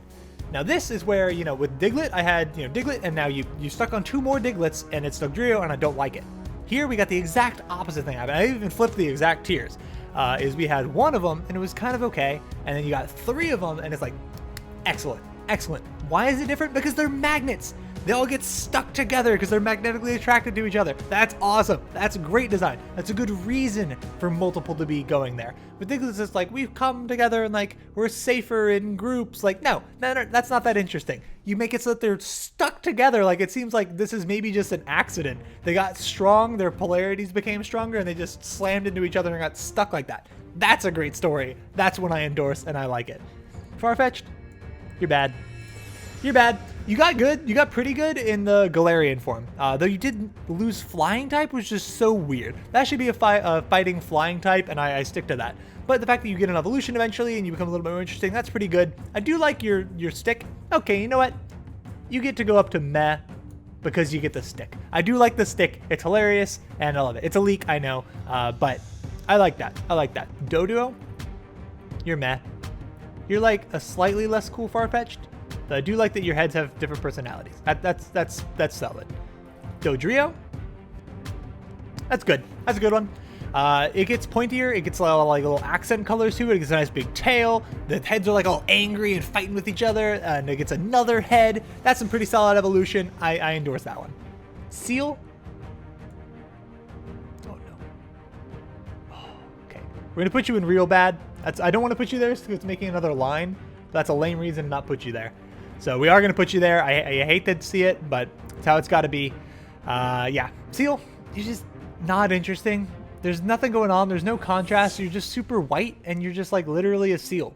Now this is where, with Diglett, I had, Diglett, and now you stuck on 2 more Diglets, and it's Dugtrio, and I don't like it. Here we got the exact opposite thing happen. I even flipped the exact tiers. Is we had 1 of them, and it was kind of okay, and then you got 3 of them, and it's like, excellent. Excellent. Why is it different? Because they're magnets. They all get stuck together because they're magnetically attracted to each other. That's awesome. That's a great design. That's a good reason for multiple to be going there. But Diglett is like, we've come together and like, we're safer in groups. Like, no, that's not that interesting. You make it so that they're stuck together. Like, it seems like this is maybe just an accident. They got strong, their polarities became stronger, and they just slammed into each other and got stuck like that. That's a great story. That's one I endorse, and I like it. Farfetch'd? You're bad. You're bad. You got good. You got pretty good in the Galarian form. Though you did lose Flying type, was just so weird. That should be a fighting Flying type, and I stick to that. But the fact that you get an evolution eventually and you become a little bit more interesting, that's pretty good. I do like your stick. Okay, you know what? You get to go up to meh because you get the stick. I do like the stick. It's hilarious, and I love it. It's a leak, I know, but I like that. I like that. Doduo? You're meh. You're like a slightly less cool Farfetch'd. But I do like that your heads have different personalities. That's solid. Dodrio? That's good. That's a good one. It gets pointier. It gets like little accent colors to it. It gets a nice big tail. The heads are like all angry and fighting with each other. And it gets another head. That's some pretty solid evolution. I endorse that one. Seal? Oh no. Oh, okay. We're gonna put you in real bad. I don't want to put you there because it's making another line. That's a lame reason to not put you there. So we are going to put you there. I hate to see it, but it's how it's got to be. Yeah. Seal, you're just not interesting. There's nothing going on. There's no contrast. You're just super white, and you're just like literally a seal.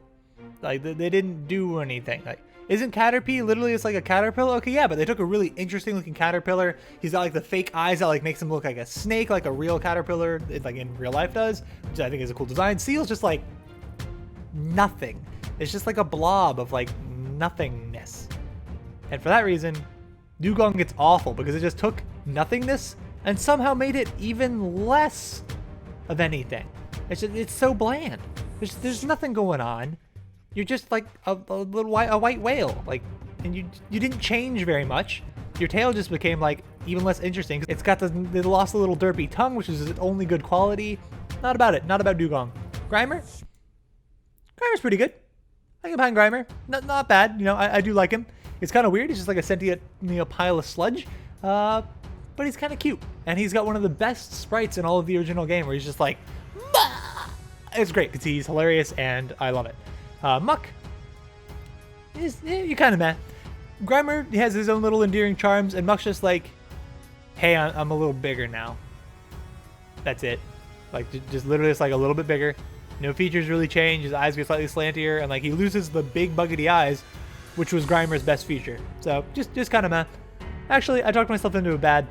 Like they didn't do anything. Like Isn't Caterpie literally it's like a caterpillar? Okay, yeah, but they took a really interesting looking caterpillar. He's got like the fake eyes that like makes him look like a snake, like a real caterpillar, like in real life does, which I think is a cool design. Seal's just like nothing. It's just like a blob of like nothingness. And for that reason, Dugong gets awful because it just took nothingness and somehow made it even less of anything. It's so bland. There's nothing going on. You're just like a white whale, like, and you didn't change very much. Your tail just became like even less interesting. It's got they lost a little derpy tongue, which is its only good quality. Not about it. Not about Dugong. Grimer? Grimer's pretty good. I can behind Grimer. Not bad. You know, I do like him. It's kind of weird. He's just like a sentient, you know, pile of sludge. But he's kind of cute, and he's got one of the best sprites in all of the original game, where he's just like, bah! It's great because he's hilarious, and I love it. Muck is you're kind of meh. Grimer has his own little endearing charms, and Muck's just like, hey, I'm a little bigger now. That's it. Like just literally, it's like a little bit bigger. No features really change. His eyes get slightly slantier, and like he loses the big buggety eyes, which was Grimer's best feature. So just kind of meh. Actually, I talked myself into a bad.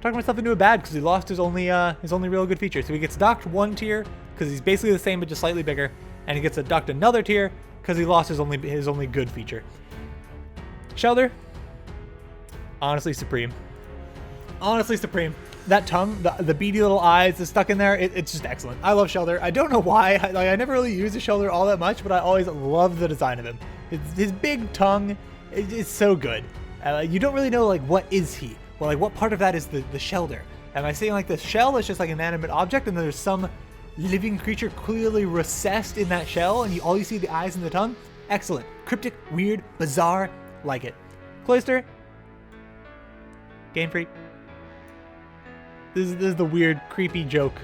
Because he lost his only real good feature. So he gets docked 1 tier because he's basically the same but just slightly bigger, and he gets docked another tier because he lost his only good feature. Shelter, honestly supreme. Honestly supreme. That tongue, the beady little eyes that's stuck in there, it's just excellent. I love Shelter. I don't know why. I never really use the Shelter all that much, but I always love the design of him. His big tongue is so good. You don't really know like what is he. Well, like what part of that is the Shelter? Am I saying like the shell is just like an inanimate object, and there's some living creature clearly recessed in that shell, and all you see the eyes and the tongue? Excellent. Cryptic, weird, bizarre, like it. Cloyster, Game Freak. This is the weird, creepy joke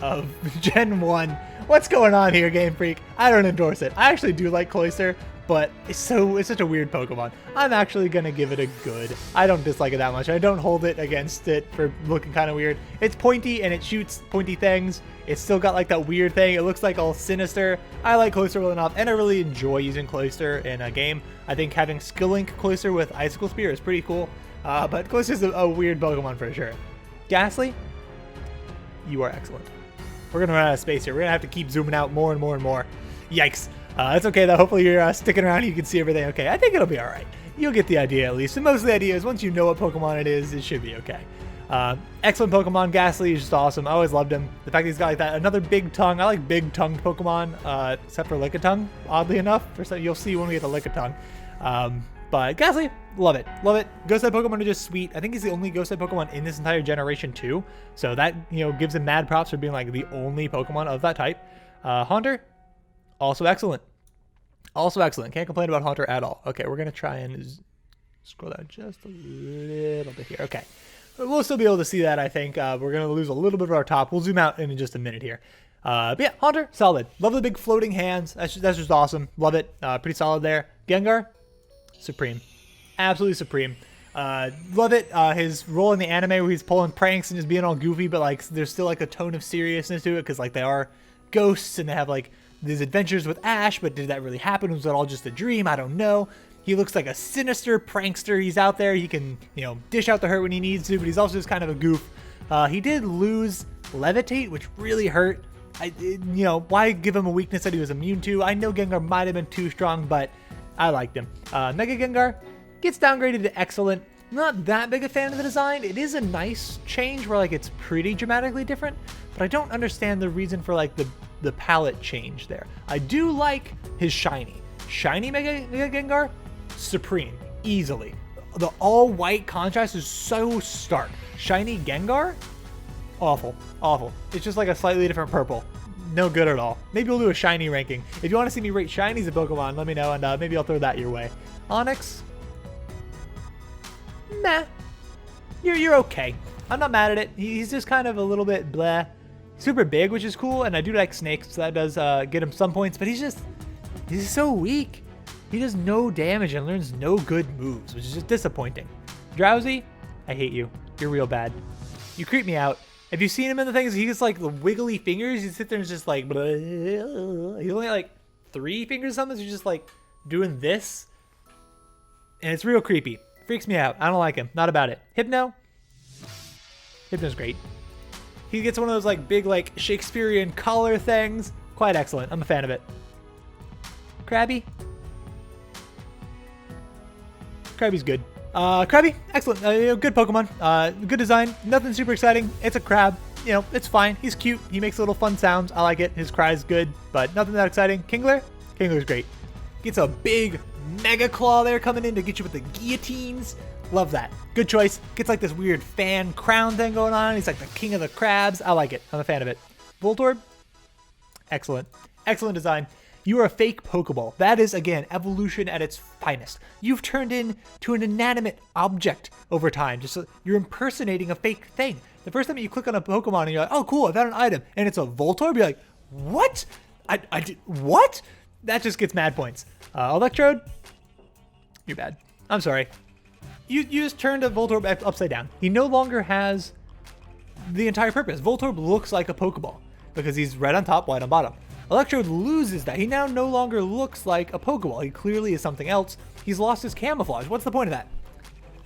of Gen 1. What's going on here, Game Freak? I don't endorse it. I actually do like Cloyster, but it's such a weird Pokemon. I'm actually gonna give it a good. I don't dislike it that much. I don't hold it against it for looking kind of weird. It's pointy and it shoots pointy things. It's still got like that weird thing. It looks like all sinister. I like Cloyster well enough, and I really enjoy using Cloyster in a game. I think having Skill Link Cloyster with Icicle Spear is pretty cool. But Cloyster's a weird Pokemon for sure. Ghastly, you are excellent. We're gonna run out of space here. We're gonna have to keep zooming out more and more and more. Yikes. It's okay though. Hopefully you're sticking around and you can see everything okay. I think it'll be alright. You'll get the idea at least. And most of the idea is once you know what Pokemon it is, it should be okay. Excellent Pokemon. Ghastly is just awesome. I always loved him. The fact that he's got like that, another big tongue. I like big tongued Pokemon, except for Lickitung, oddly enough. You'll see when we get the Lickitung. But Ghastly, love it. Love it. Ghost type Pokemon are just sweet. I think he's the only Ghost type Pokemon in this entire generation too. So that, you know, gives him mad props for being like the only Pokemon of that type. Haunter, also excellent. Also excellent. Can't complain about Haunter at all. Okay, we're going to try and scroll down just a little bit here. Okay. We'll still be able to see that, I think. We're going to lose a little bit of our top. We'll zoom out in just a minute here. But yeah, Haunter, solid. Love the big floating hands. That's just awesome. Love it. Pretty solid there. Gengar, supreme. Absolutely supreme. Love it. His role in the anime where he's pulling pranks and just being all goofy, but like there's still like a tone of seriousness to it because like they are ghosts and they have like these adventures with Ash, but did that really happen? Was it all just a dream? I don't know. He looks like a sinister prankster. He's out there. He can, you know, dish out the hurt when he needs to, but he's also just kind of a goof. He did lose Levitate, which really hurt. You know, why give him a weakness that he was immune to? I know Gengar might have been too strong, but I liked him. Mega Gengar gets downgraded to excellent. Not that big a fan of the design. It is a nice change where like it's pretty dramatically different, but I don't understand the reason for like the palette change there. I do like his shiny. Shiny Mega Gengar, supreme, easily. The all-white contrast is so stark. Shiny Gengar, awful, awful. It's just like a slightly different purple. No good at all. Maybe we'll do a shiny ranking. If you want to see me rate shinies of Pokemon, let me know, and maybe I'll throw that your way. Onyx, meh. You're okay. I'm not mad at it. He's just kind of a little bit bleh. Super big, which is cool, and I do like snakes, so that does get him some points, but he's so weak. He does no damage and learns no good moves, which is just disappointing. Drowsy, I hate you. You're real bad. You creep me out. Have you seen him in the things? He gets like the wiggly fingers. You sit there and just like, bleh. He's only like 3 fingers or something, so he's just like doing this. And it's real creepy. Freaks me out. I don't like him. Not about it. Hypno? Hypno's great. He gets one of those like big like Shakespearean collar things. Quite excellent. I'm a fan of it. Krabby? Krabby's good. Krabby, excellent. Good Pokemon. Good design. Nothing super exciting. It's a crab. You know, it's fine. He's cute. He makes little fun sounds. I like it. His cry's good, but nothing that exciting. Kingler? Kingler's great. Gets a big Mega Claw there coming in to get you with the guillotines. Love that. Good choice. Gets like this weird fan crown thing going on. He's like the king of the crabs. I like it. I'm a fan of it. Voltorb? Excellent. Excellent design. You are a fake Pokeball. That is, again, evolution at its finest. You've turned into an inanimate object over time. Just you're impersonating a fake thing. The first time you click on a Pokemon and you're like, oh, cool, I found an item, and it's a Voltorb, you're like, what? I did, what? That just gets mad points. Electrode? You're bad. I'm sorry. You just turned a Voltorb upside down. He no longer has the entire purpose. Voltorb looks like a Pokeball because he's red on top, white on bottom. Electrode loses that. He now no longer looks like a Pokeball. He clearly is something else. He's lost his camouflage. What's the point of that?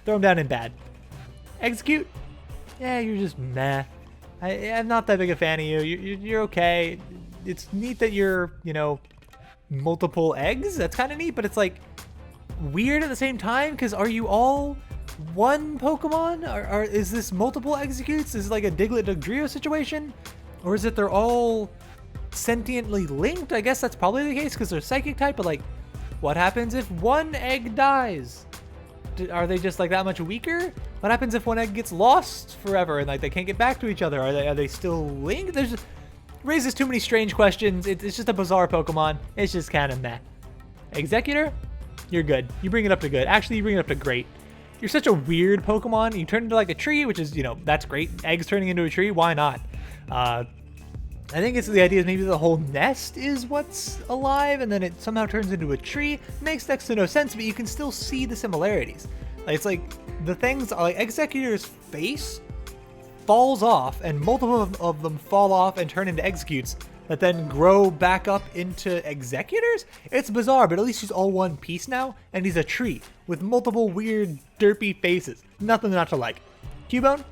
Throw him down in bad. Execute? Yeah, you're just meh. I'm not that big a fan of you. You're okay. It's neat that you're, you know, multiple eggs. That's kind of neat, but it's like weird at the same time because are you all one Pokemon? Or is this multiple executes? Is it like a Diglett Dugtrio situation? Or is it they're all sentiently linked? I guess that's probably the case because they're psychic type, but like what happens if one egg dies? Are they just like that much weaker? What happens if one egg gets lost forever and like they can't get back to each other? Are they still linked? There's just raises too many strange questions. It's just a bizarre Pokemon. It's just kind of meh. Executor? You're good. You bring it up to good. Actually, you bring it up to great. You're such a weird Pokemon. You turn into like a tree, which is, you know, that's great. Eggs turning into a tree, why not? I think it's the idea is maybe the whole nest is what's alive and then it somehow turns into a tree. Makes next to no sense, but you can still see the similarities. Like, it's like the things are like Executor's face falls off and multiple of them fall off and turn into Executes that then grow back up into Executors? It's bizarre, but at least he's all one piece now and he's a tree with multiple weird derpy faces. Nothing not to like. Cubone?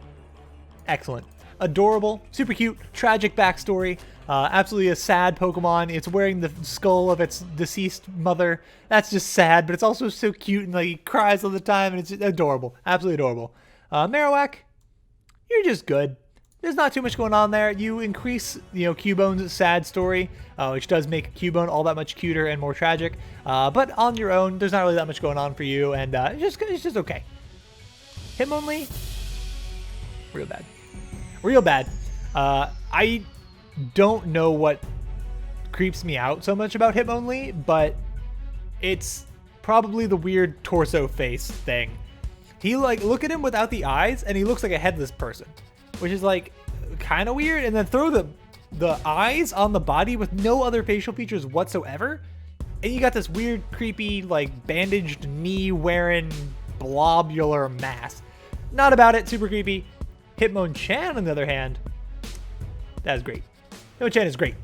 Excellent. Adorable, super cute, tragic backstory, absolutely a sad Pokemon. It's wearing the skull of its deceased mother. That's just sad, but it's also so cute and like he cries all the time and it's just adorable, absolutely adorable. Marowak, you're just good. There's not too much going on there. You increase, you know, Cubone's sad story, which does make Cubone all that much cuter and more tragic. But on your own, there's not really that much going on for you, and it's just okay. Hitmonlee, real bad. Real bad. I don't know what creeps me out so much about Hitmonlee, but it's probably the weird torso face thing. He like, look at him without the eyes and he looks like a headless person, which is like kind of weird. And then throw the eyes on the body with no other facial features whatsoever. And you got this weird, creepy, like bandaged knee wearing blobular mass. Not about it. Super creepy. Hitmonchan, on the other hand, that's great. Hitmonchan is great.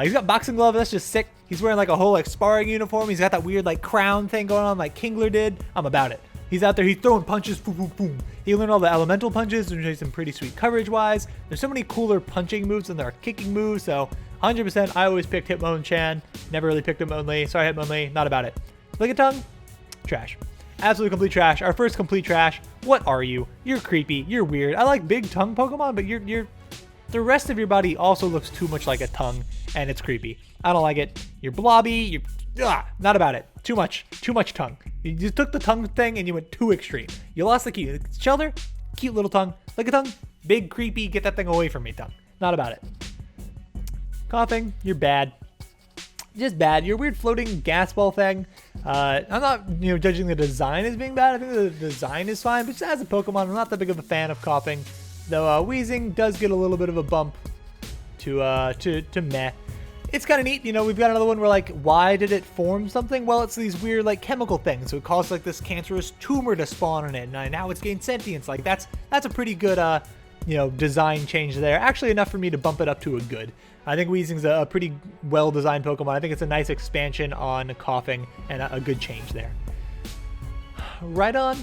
He's got boxing glove. That's just sick. He's wearing like a whole like sparring uniform. He's got that weird like crown thing going on like Kingler did. I'm about it. He's out there. He's throwing punches. Boom, boom, boom. He learned all the elemental punches, which is some pretty sweet coverage wise. There's so many cooler punching moves than there are kicking moves. So 100%, I always picked Hitmonchan. Never really picked Hitmonlee. Sorry, Hitmonlee. Not about it. Lickitung, trash. Absolute complete trash. Our first complete trash. What are you? You're creepy. You're weird. I like big tongue Pokemon, but you're the rest of your body also looks too much like a tongue, and it's creepy. I don't like it. You're blobby. Not about it. Too much tongue. You just took the tongue thing and you went too extreme. You lost the key. Shelter, cute little tongue. Lickitung, big creepy. Get that thing away from me, tongue. Not about it. Coughing, you're bad. Just bad. Your weird floating gas ball thing. I'm not, judging the design as being bad. I think the design is fine, but just as a Pokemon, I'm not that big of a fan of coughing. Though Wheezing does get a little bit of a bump to meh. It's kind of neat. We've got another one where like, why did it form something? Well, it's these weird like chemical things. So it caused like this cancerous tumor to spawn in it, and now it's gained sentience. Like that's a pretty good design change there. Actually enough for me to bump it up to a good. I think Weezing's a pretty well-designed Pokemon. I think it's a nice expansion on coughing and a good change there. Rhydon.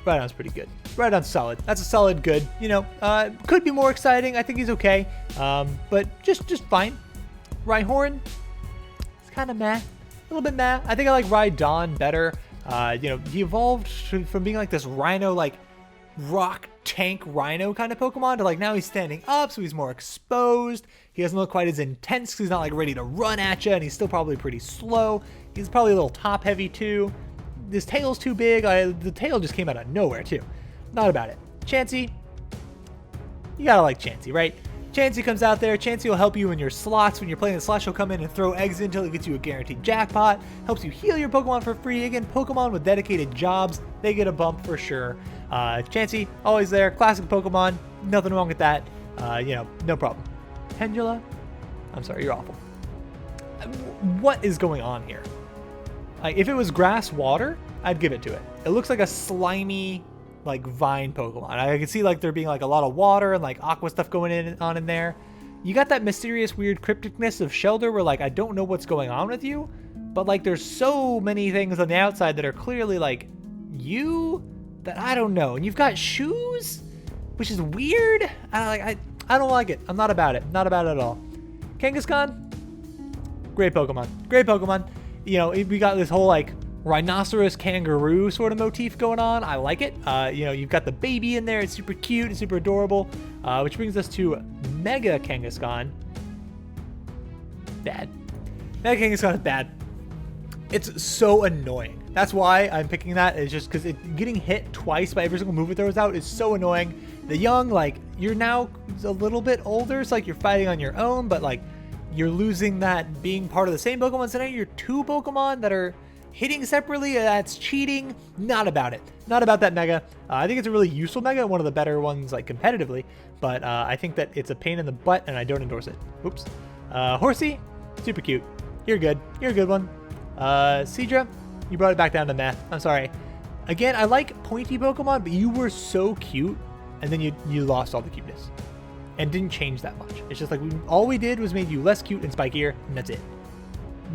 Rhydon's pretty good. Rhydon's solid. That's a solid good. You know, could be more exciting. I think he's okay. But just fine. Rhyhorn. It's kind of meh. A little bit meh. I think I like Rhydon better. You know, he evolved from being like this rhino, like rock tank rhino kind of Pokemon to like now he's standing up, so he's more exposed. He doesn't look quite as intense because he's not like ready to run at you, and he's still probably pretty slow. He's probably a little top heavy too. His tail's too big. The tail just came out of nowhere too. Not about it. Chansey. You gotta like Chansey, right? Chansey comes out there. Chansey will help you in your slots. When you're playing the slots, she'll come in and throw eggs in until it gets you a guaranteed jackpot. Helps you heal your Pokemon for free. Again, Pokemon with dedicated jobs, they get a bump for sure. Chansey, always there. Classic Pokemon. Nothing wrong with that. You know, no problem. Pendula. I'm sorry, you're awful. What is going on here? Like, if it was grass water, I'd give it to it. It looks like a slimy, like vine Pokemon. I can see like there being like a lot of water and like aqua stuff going on in there. You got that mysterious weird crypticness of Shelter where like I don't know what's going on with you, but like there's so many things on the outside that are clearly like you that I don't know. And you've got shoes, which is weird. I don't like it. I'm not about it. Not about it at all. Kangaskhan, great Pokemon. Great Pokemon. You know, we got this whole like rhinoceros kangaroo sort of motif going on. I like it. You know, you've got the baby in there. It's super cute and super adorable. Which brings us to Mega Kangaskhan. Bad. Mega Kangaskhan is bad. It's so annoying. That's why I'm picking that. It's just because getting hit twice by every single move it throws out is so annoying. The young, like, you're now a little bit older. It's like you're fighting on your own, but like you're losing that being part of the same Pokemon. So now you're two Pokemon that are hitting separately. That's cheating. Not about it. Not about that Mega. I think it's a really useful Mega, one of the better ones like competitively, but I think that it's a pain in the butt and I don't endorse it. Oops. Horsey, super cute. You're good. You're a good one. Seadra, you brought it back down to meh. I'm sorry. Again, I like pointy Pokemon, but you were so cute and then you lost all the cuteness and didn't change that much. It's just like all we did was made you less cute and spikier, and that's it.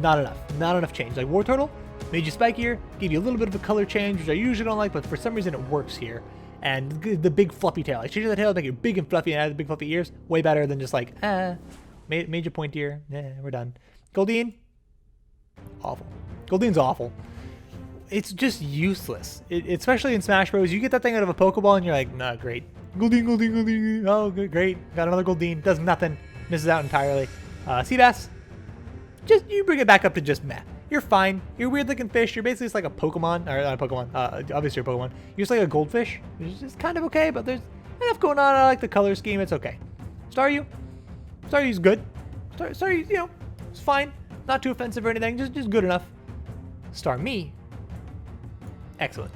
Not enough. Not enough change. Like Wartortle made you spikier, gave you a little bit of a color change, which I usually don't like, but for some reason it works here. And the big fluffy tail. I changed the tail, make it big and fluffy, and added the big fluffy ears. Way better than just like, made you pointier. We're done. Goldeen, awful. Goldeen's awful. It's just useless. Especially in Smash Bros. You get that thing out of a Pokeball and you're like, nah, great. Goldeen, Goldeen, Goldeen. Oh, good, great. Got another Goldeen. Does nothing. Misses out entirely. Seabass, just you bring it back up to just meh. You're fine. You're a weird looking fish. You're basically just like a Pokemon, or not a Pokemon, obviously you're a Pokemon. You're just like a goldfish, which is just kind of okay, but there's enough going on. I like the color scheme. It's okay. Staryu's good. Staryu, you know, it's fine. Not too offensive or anything. Just good enough. Starmie, excellent.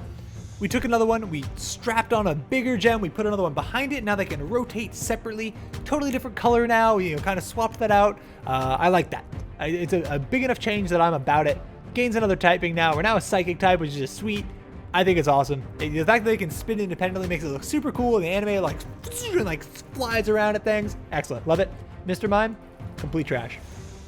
We took another one. We strapped on a bigger gem. We put another one behind it. Now they can rotate separately. Totally different color now. You know, kind of swapped that out. I like that. It's a big enough change that I'm about it. Gains another typing now. We're now a psychic type, which is just sweet. I think it's awesome. The fact that they can spin independently makes it look super cool. The anime like flies around at things. Excellent. Love it. Mr. Mime, complete trash.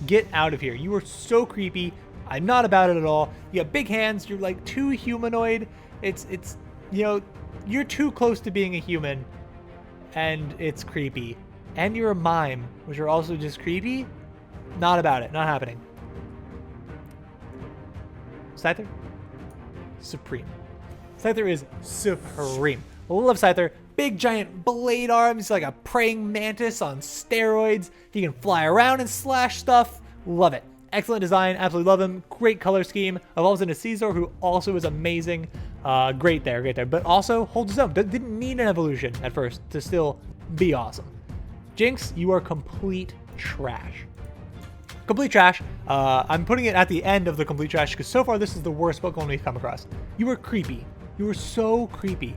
Get out of here. You are so creepy. I'm not about it at all. You have big hands. You're like too humanoid. It's you know, you're too close to being a human, and it's creepy. And you're a mime, which are also just creepy. Not about it. Not happening. Scyther, supreme. Scyther is supreme. Love Scyther. Big giant blade arms, like a praying mantis on steroids. He can fly around and slash stuff. Love it. Excellent design. Absolutely love him. Great color scheme. Evolves into Caesar, who also is amazing. Great there. But also holds his own. Didn't need an evolution at first to still be awesome. Jinx, you are complete trash. Complete trash. I'm putting it at the end of the complete trash because so far this is the worst Pokemon we've come across. You are creepy. You are so creepy.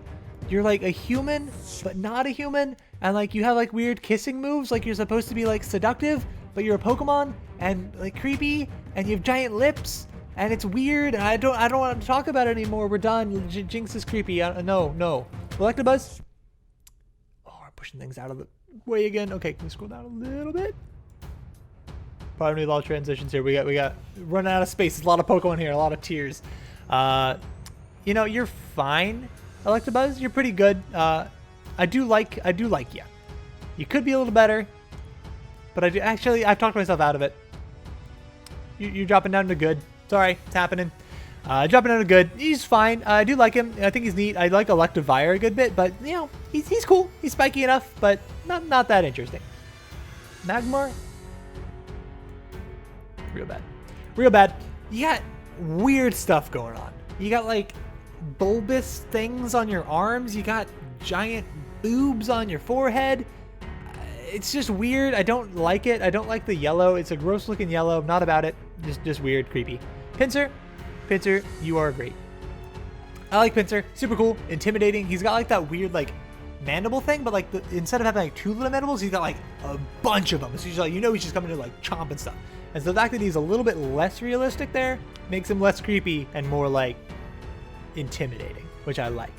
You're like a human, but not a human. And like you have like weird kissing moves. Like you're supposed to be like seductive, but you're a Pokemon and like creepy, and you have giant lips, and it's weird. And I don't want to talk about it anymore. We're done. Jinx is creepy. No. Electabuzz. Oh, we're pushing things out of the way again. Okay, can we scroll down a little bit? Probably need a lot of transitions here. We got running out of space. There's a lot of Pokemon here. A lot of tiers. You know, you're fine, Electabuzz. You're pretty good. I do like you. You could be a little better, but I've talked myself out of it. You're dropping down to good. Sorry, it's happening. Dropping down to good. He's fine. I do like him. I think he's neat. I like Electivire a good bit, but you know, he's cool. He's spiky enough, but not that interesting. Magmar? Real bad. Real bad. You got weird stuff going on. You got like bulbous things on your arms. You got giant boobs on your forehead. It's just weird. I don't like it. I don't like the yellow. It's a gross looking yellow. Not about it. Just weird, creepy. Pinsir, you are great. I like Pinsir. Super cool. Intimidating. He's got like that weird like mandible thing, but like instead of having like 2 little mandibles, he's got like a bunch of them. So he's like, you know, he's just coming to like chomp and stuff. And so the fact that he's a little bit less realistic there makes him less creepy and more like intimidating, which I like.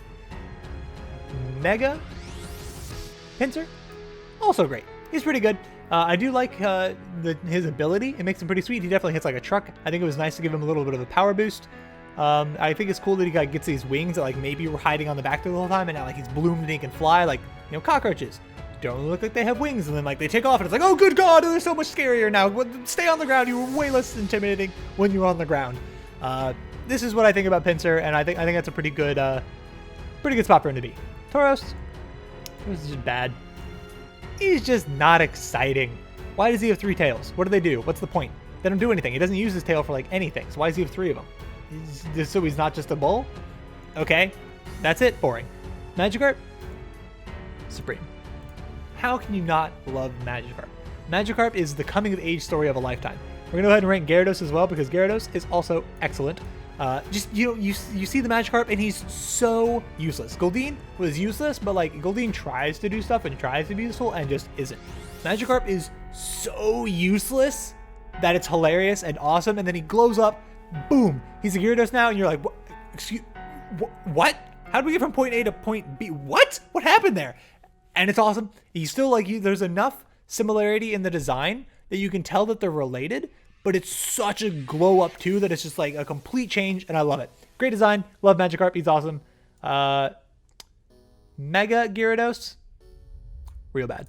Mega Pinsir, also great. He's pretty good. I do like his ability. It makes him pretty sweet. He definitely hits like a truck. I think it was nice to give him a little bit of a power boost. I think it's cool that he gets these wings that like maybe were hiding on the back the whole time, and now like he's bloomed and he can fly. Like, you know, cockroaches don't look like they have wings, and then like they take off and it's like, oh good god, they're so much scarier now. Stay on the ground. You were way less intimidating when you were on the ground. This is what I think about Pinsir, and I think that's a pretty good spot for him to be. Tauros, this is just bad. He's just not exciting. Why does he have 3 tails? What do they do? What's the point? They don't do anything. He doesn't use his tail for like anything. So why does he have 3 of them? So he's not just a bull? Okay, that's it. Boring. Magikarp, supreme. How can you not love Magikarp? Magikarp is the coming of age story of a lifetime. We're gonna go ahead and rank Gyarados as well because Gyarados is also excellent. You see the Magikarp and he's so useless. Goldeen was useless, but like Goldeen tries to do stuff and tries to be useful and just isn't. Magikarp is so useless that it's hilarious and awesome, and then he glows up, boom, he's a Gyarados now, and you're like, what? Excuse, what? How did we get from point A to point B? What happened there? And it's awesome. He's still like, there's enough similarity in the design that you can tell that they're related, but it's such a glow up too that it's just like a complete change, and I love it. Great design. Love Magikarp. He's awesome. Mega Gyarados, real bad.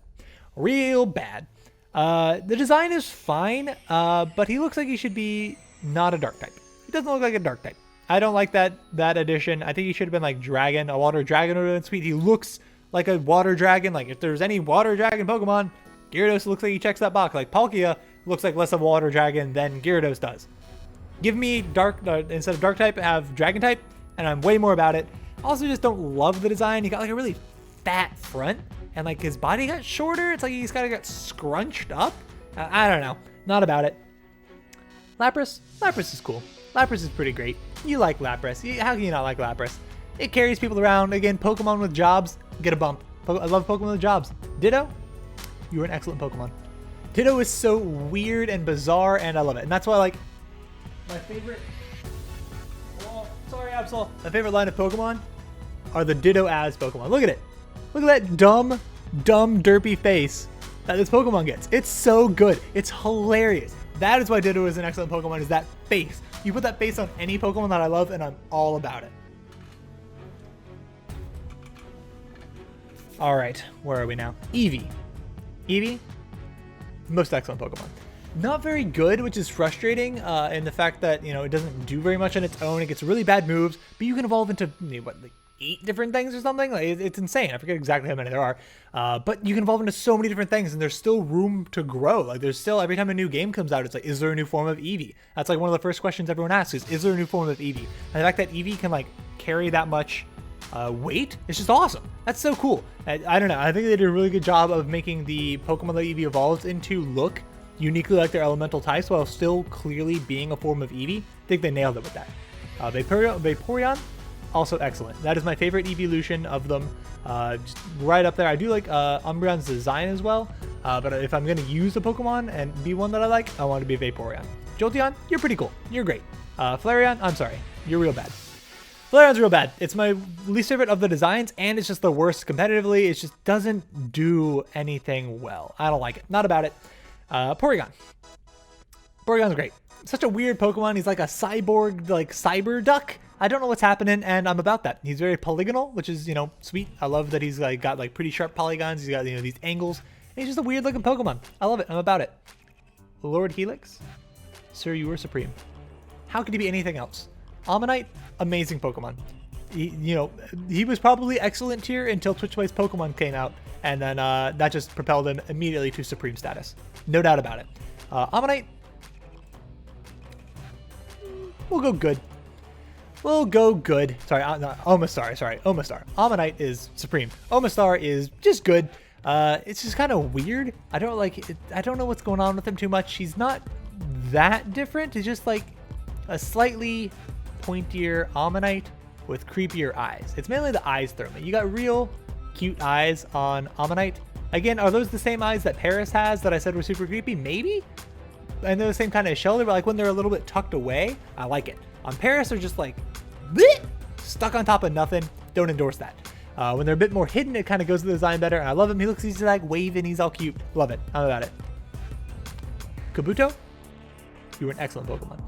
Real bad. The design is fine, but he looks like he should be not a dark type. He doesn't look like a dark type. I don't like that addition. I think he should have been like dragon. A water dragon would have been sweet. He looks like a water dragon. Like if there's any water dragon Pokemon, Gyarados looks like he checks that box. Like Palkia looks like less of a water dragon than Gyarados does. Give me dark, instead of dark type, have dragon type, and I'm way more about it. Also just don't love the design. He got like a really fat front, and like his body got shorter. It's like he's kind of got scrunched up. I don't know. Not about it. Lapras is cool. Lapras is pretty great. You like Lapras. How can you not like Lapras? It carries people around. Again, Pokemon with jobs, get a bump. I love Pokemon with jobs. Ditto, you're an excellent Pokemon. Ditto is so weird and bizarre, and I love it. And that's why, like, my favorite... Oh, sorry, Absol. My favorite line of Pokemon are the Ditto-as Pokemon. Look at it. Look at that dumb, derpy face that this Pokemon gets. It's so good. It's hilarious. That is why Ditto is an excellent Pokemon, is that face. You put that face on any Pokemon that I love, and I'm all about it. All right, where are we now? Eevee. Eevee, most excellent Pokemon. Not very good, which is frustrating in the fact that, you know, it doesn't do very much on its own. It gets really bad moves, but you can evolve into, what, like 8 different things or something? Like, it's insane. I forget exactly how many there are. But you can evolve into so many different things, and there's still room to grow. Like, there's still, every time a new game comes out, it's like, is there a new form of Eevee? That's like one of the first questions everyone asks is there a new form of Eevee? And the fact that Eevee can, like, carry that much weight, it's just awesome. That's so cool. I don't know. I think they did a really good job of making the Pokemon that Eevee evolves into look uniquely like their elemental types while still clearly being a form of Eevee. I think they nailed it with that. Vaporeon, also excellent. That is my favorite evolution of them. Just right up there. I do like Umbreon's design as well, but if I'm going to use a Pokemon and be one that I like, I want it to be Vaporeon. Jolteon, you're pretty cool. You're great. Flareon, I'm sorry. You're real bad. Flareon's real bad. It's my least favorite of the designs, and it's just the worst competitively. It just doesn't do anything well. I don't like it. Not about it. Porygon. Porygon's great. Such a weird Pokemon. He's like a cyborg, like cyber duck. I don't know what's happening, and I'm about that. He's very polygonal, which is, sweet. I love that he's like got like pretty sharp polygons. He's got, these angles. And he's just a weird looking Pokemon. I love it. I'm about it. Lord Helix, sir, you are supreme. How could he be anything else? Ammonite, amazing Pokemon. He was probably excellent tier until Twitch-based Pokemon came out, and then that just propelled him immediately to supreme status. No doubt about it. Ammonite, we'll go good. We'll go good. Sorry, Omastar. Sorry, Omastar. Ammonite is supreme. Omastar is just good. It's just kind of weird. I don't like it. I don't know what's going on with him too much. He's not that different. He's just like a slightly pointier Ammonite with creepier eyes. It's mainly the eyes throw me. You got real cute eyes on Ammonite. Again, are those the same eyes that Paris has that I said were super creepy? Maybe. And they're the same kind of shoulder, but like when they're a little bit tucked away, I like it. On Paris, they're just like bleh, stuck on top of nothing. Don't endorse that. When they're a bit more hidden, it kind of goes to the design better. And I love him. He's like waving. He's all cute. Love it. I'm about it. Kabuto, you were an excellent Pokemon.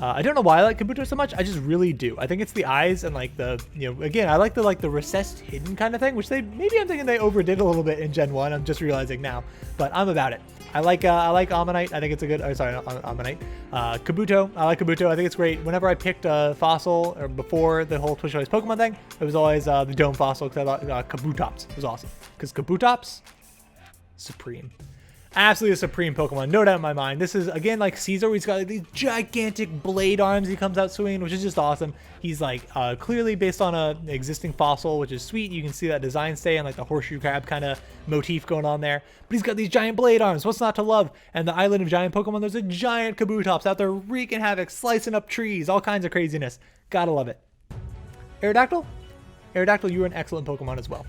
I don't know why I like Kabuto so much. I just really do. I think it's the eyes and like the, again, I like the recessed hidden kind of thing, which I'm thinking they overdid a little bit in Gen 1. I'm just realizing now, but I'm about it. I like Ammonite. I think it's a good, Ammonite. Kabuto. I like Kabuto. I think it's great. Whenever I picked a fossil, or before the whole Twitch-based Pokemon thing, it was always the Dome fossil, because I thought Kabutops was awesome. Because Kabutops, supreme. Absolutely a supreme Pokemon, no doubt in my mind. This is, again, like Caesar. He's got like these gigantic blade arms he comes out swinging, which is just awesome. He's like clearly based on an existing fossil, which is sweet. You can see that design stay and like the horseshoe crab kind of motif going on there. But he's got these giant blade arms. What's not to love? And the island of giant Pokemon, there's a giant Kabutops out there wreaking havoc, slicing up trees, all kinds of craziness. Gotta love it. Aerodactyl? Aerodactyl, you were an excellent Pokemon as well.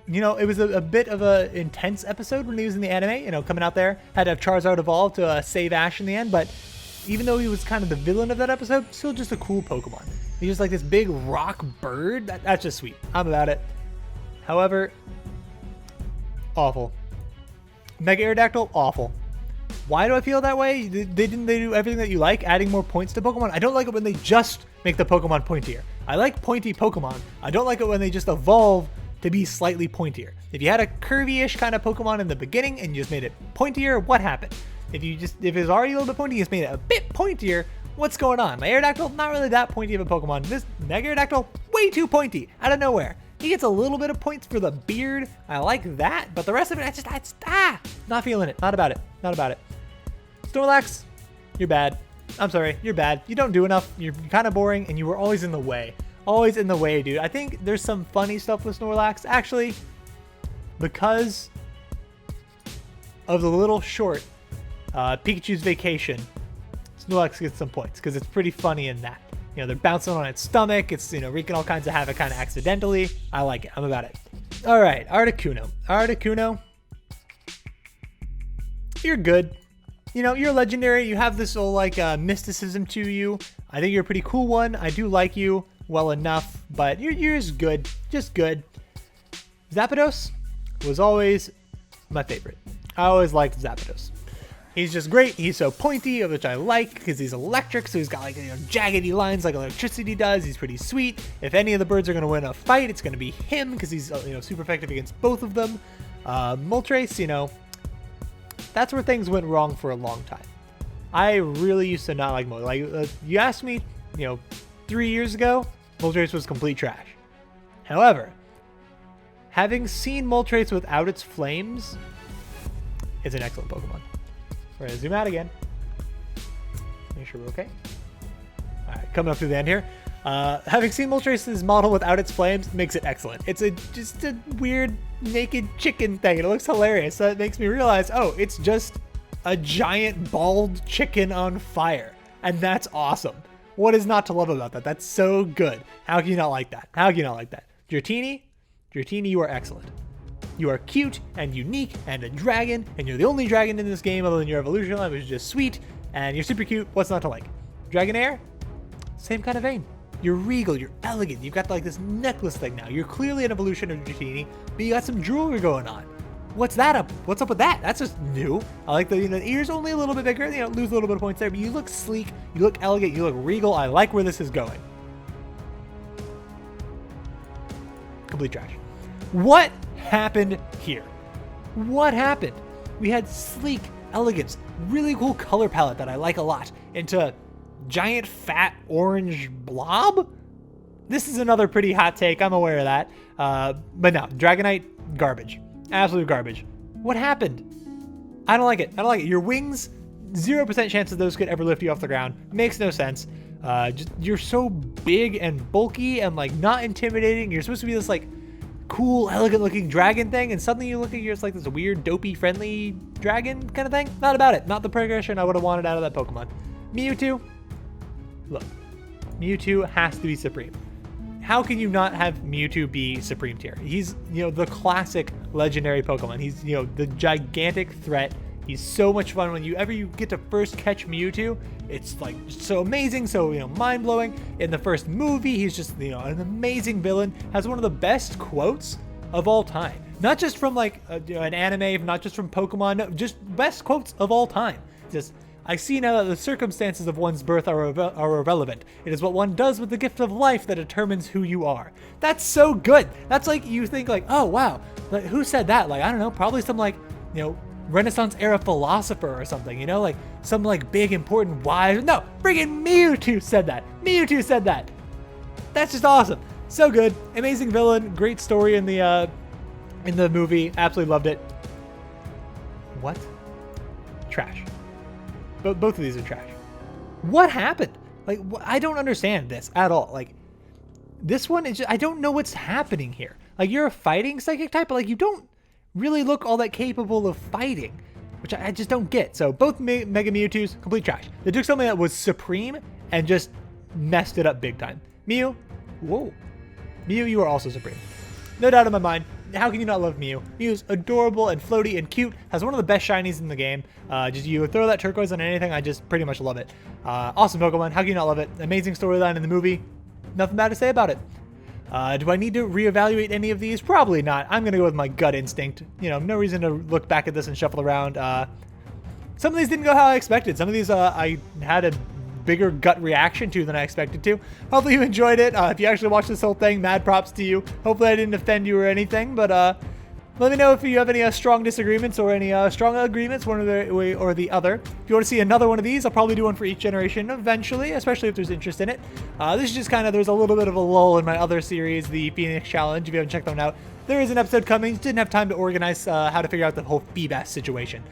It was a bit of an intense episode when he was in the anime, coming out there. Had to have Charizard evolve to save Ash in the end, but even though he was kind of the villain of that episode, still just a cool Pokemon. He's just like this big rock bird. That's just sweet. I'm about it. However, awful. Mega Aerodactyl, awful. Why do I feel that way? Didn't they do everything that you like, adding more points to Pokemon? I don't like it when they just make the Pokemon pointier. I like pointy Pokemon. I don't like it when they just evolve to be slightly pointier. If you had a curvy-ish kind of Pokemon in the beginning and you just made it pointier, what happened? If it was already a little bit pointy, you just made it a bit pointier, what's going on? My Aerodactyl, not really that pointy of a Pokemon. This Mega Aerodactyl, way too pointy, out of nowhere. He gets a little bit of points for the beard. I like that, but the rest of it, not feeling it. Not about it. Not about it. Snorlax, you're bad. I'm sorry, you're bad. You don't do enough. You're kind of boring, and you were always in the way. Always in the way, dude. I think there's some funny stuff with Snorlax. Actually, because of the little short Pikachu's Vacation, Snorlax gets some points because it's pretty funny in that. They're bouncing on its stomach. It's, wreaking all kinds of havoc kind of accidentally. I like it. I'm about it. All right, Articuno. Articuno, you're good. You're legendary. You have this whole like mysticism to you. I think you're a pretty cool one. I do like you well enough, but you're just good. Just good. Zapdos was always my favorite. I always liked Zapdos. He's just great. He's so pointy, which I like because he's electric. So he's got like jaggedy lines like electricity does. He's pretty sweet. If any of the birds are going to win a fight, it's going to be him because he's super effective against both of them. Moltres, that's where things went wrong for a long time. I really used to not like Moltres. You asked me, 3 years ago, Moltres was complete trash. However, having seen Moltres without its flames, it's an excellent Pokemon. We're going to zoom out again. Make sure we're okay. Alright, coming up to the end here. Having seen Moltres' model without its flames makes it excellent. It's just a weird naked chicken thing. It looks hilarious. So it makes me realize, oh, it's just a giant bald chicken on fire. And that's awesome. What is not to love about that? That's so good. How can you not like that? How can you not like that? Dratini, you are excellent. You are cute and unique and a dragon, and you're the only dragon in this game other than your evolution line, which is just sweet, and you're super cute. What's not to like? Dragonair, same kind of vein. You're regal, you're elegant, you've got like this necklace thing now. You're clearly an evolution of Dratini, but you got some jewelry going on. What's up with that? That's just new. I like the ears only a little bit bigger. Lose a little bit of points there, but you look sleek, you look elegant, you look regal. I like where this is going. Complete trash. What happened here? What happened? We had sleek elegance, really cool color palette that I like a lot, into giant fat orange blob. This is another pretty hot take. I'm aware of that. But no, Dragonite, garbage. Absolute garbage. What happened? I don't like it. I don't like it. Your wings, 0% chance that those could ever lift you off the ground. Makes no sense. You're so big and bulky and like not intimidating. You're supposed to be this like cool, elegant looking dragon thing, and suddenly you look at you're just like this weird, dopey, friendly dragon kind of thing. Not about it. Not the progression I would have wanted out of that Pokemon. Mewtwo. Look, Mewtwo has to be supreme. How can you not have Mewtwo be supreme tier? He's, the classic legendary Pokemon. He's, the gigantic threat. He's so much fun when you get to first catch Mewtwo. It's like so amazing, so, mind-blowing. In the first movie, he's just, an amazing villain. Has one of the best quotes of all time. Not just from like an anime, not just from Pokemon, no, just best quotes of all time. Just, I see now that the circumstances of one's birth are irrelevant. It is what one does with the gift of life that determines who you are. That's so good. That's like, you think like, oh wow, like who said that? Like, I don't know, probably some like, Renaissance era philosopher or something, like some like big important wise. No, friggin' Mewtwo said that. Mewtwo said that. That's just awesome. So good. Amazing villain. Great story in the movie. Absolutely loved it. What? Trash. Both of these are trash. What happened? Like, I don't understand this at all. Like, this one is just, I don't know what's happening here. Like, you're a fighting psychic type, but like, you don't really look all that capable of fighting, which I just don't get. So both Mega Mewtwo's complete trash. They took something that was supreme and just messed it up big time. Mew, whoa. Mew, you are also supreme. No doubt in my mind. How can you not love Mew? Mew's adorable and floaty and cute. Has one of the best shinies in the game. Just you throw that turquoise on anything, I just pretty much love it. Awesome Pokemon. How can you not love it? Amazing storyline in the movie. Nothing bad to say about it. Do I need to reevaluate any of these? Probably not. I'm going to go with my gut instinct. No reason to look back at this and shuffle around. Some of these didn't go how I expected. Some of these I had a bigger gut reaction to than I expected to. Hopefully you enjoyed it. If you actually watched this whole thing, mad props to you. Hopefully I didn't offend you or anything, but let me know if you have any strong disagreements or any strong agreements, one way or the other. If you want to see another one of these, I'll probably do one for each generation eventually, especially if there's interest in it. This is just kind of, there's a little bit of a lull in my other series, the Phoenix Challenge. If you haven't checked them out, there is an episode coming. Didn't have time to organize how to figure out the whole Feebas situation.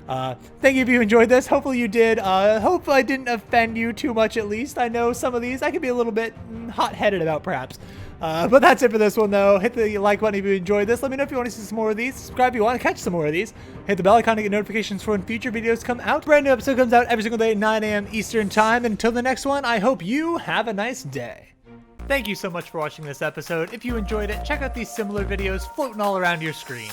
Thank you if you enjoyed this. Hopefully you did. Hope I didn't offend you too much at least. I know some of these I could be a little bit hot-headed about perhaps. But that's it for this one though. Hit the like button if you enjoyed this. Let me know if you want to see some more of these. Subscribe if you want to catch some more of these. Hit the bell icon to get notifications for when future videos come out. Brand new episode comes out every single day at 9 a.m. Eastern time. And until the next one, I hope you have a nice day. Thank you so much for watching this episode. If you enjoyed it, check out these similar videos floating all around your screen.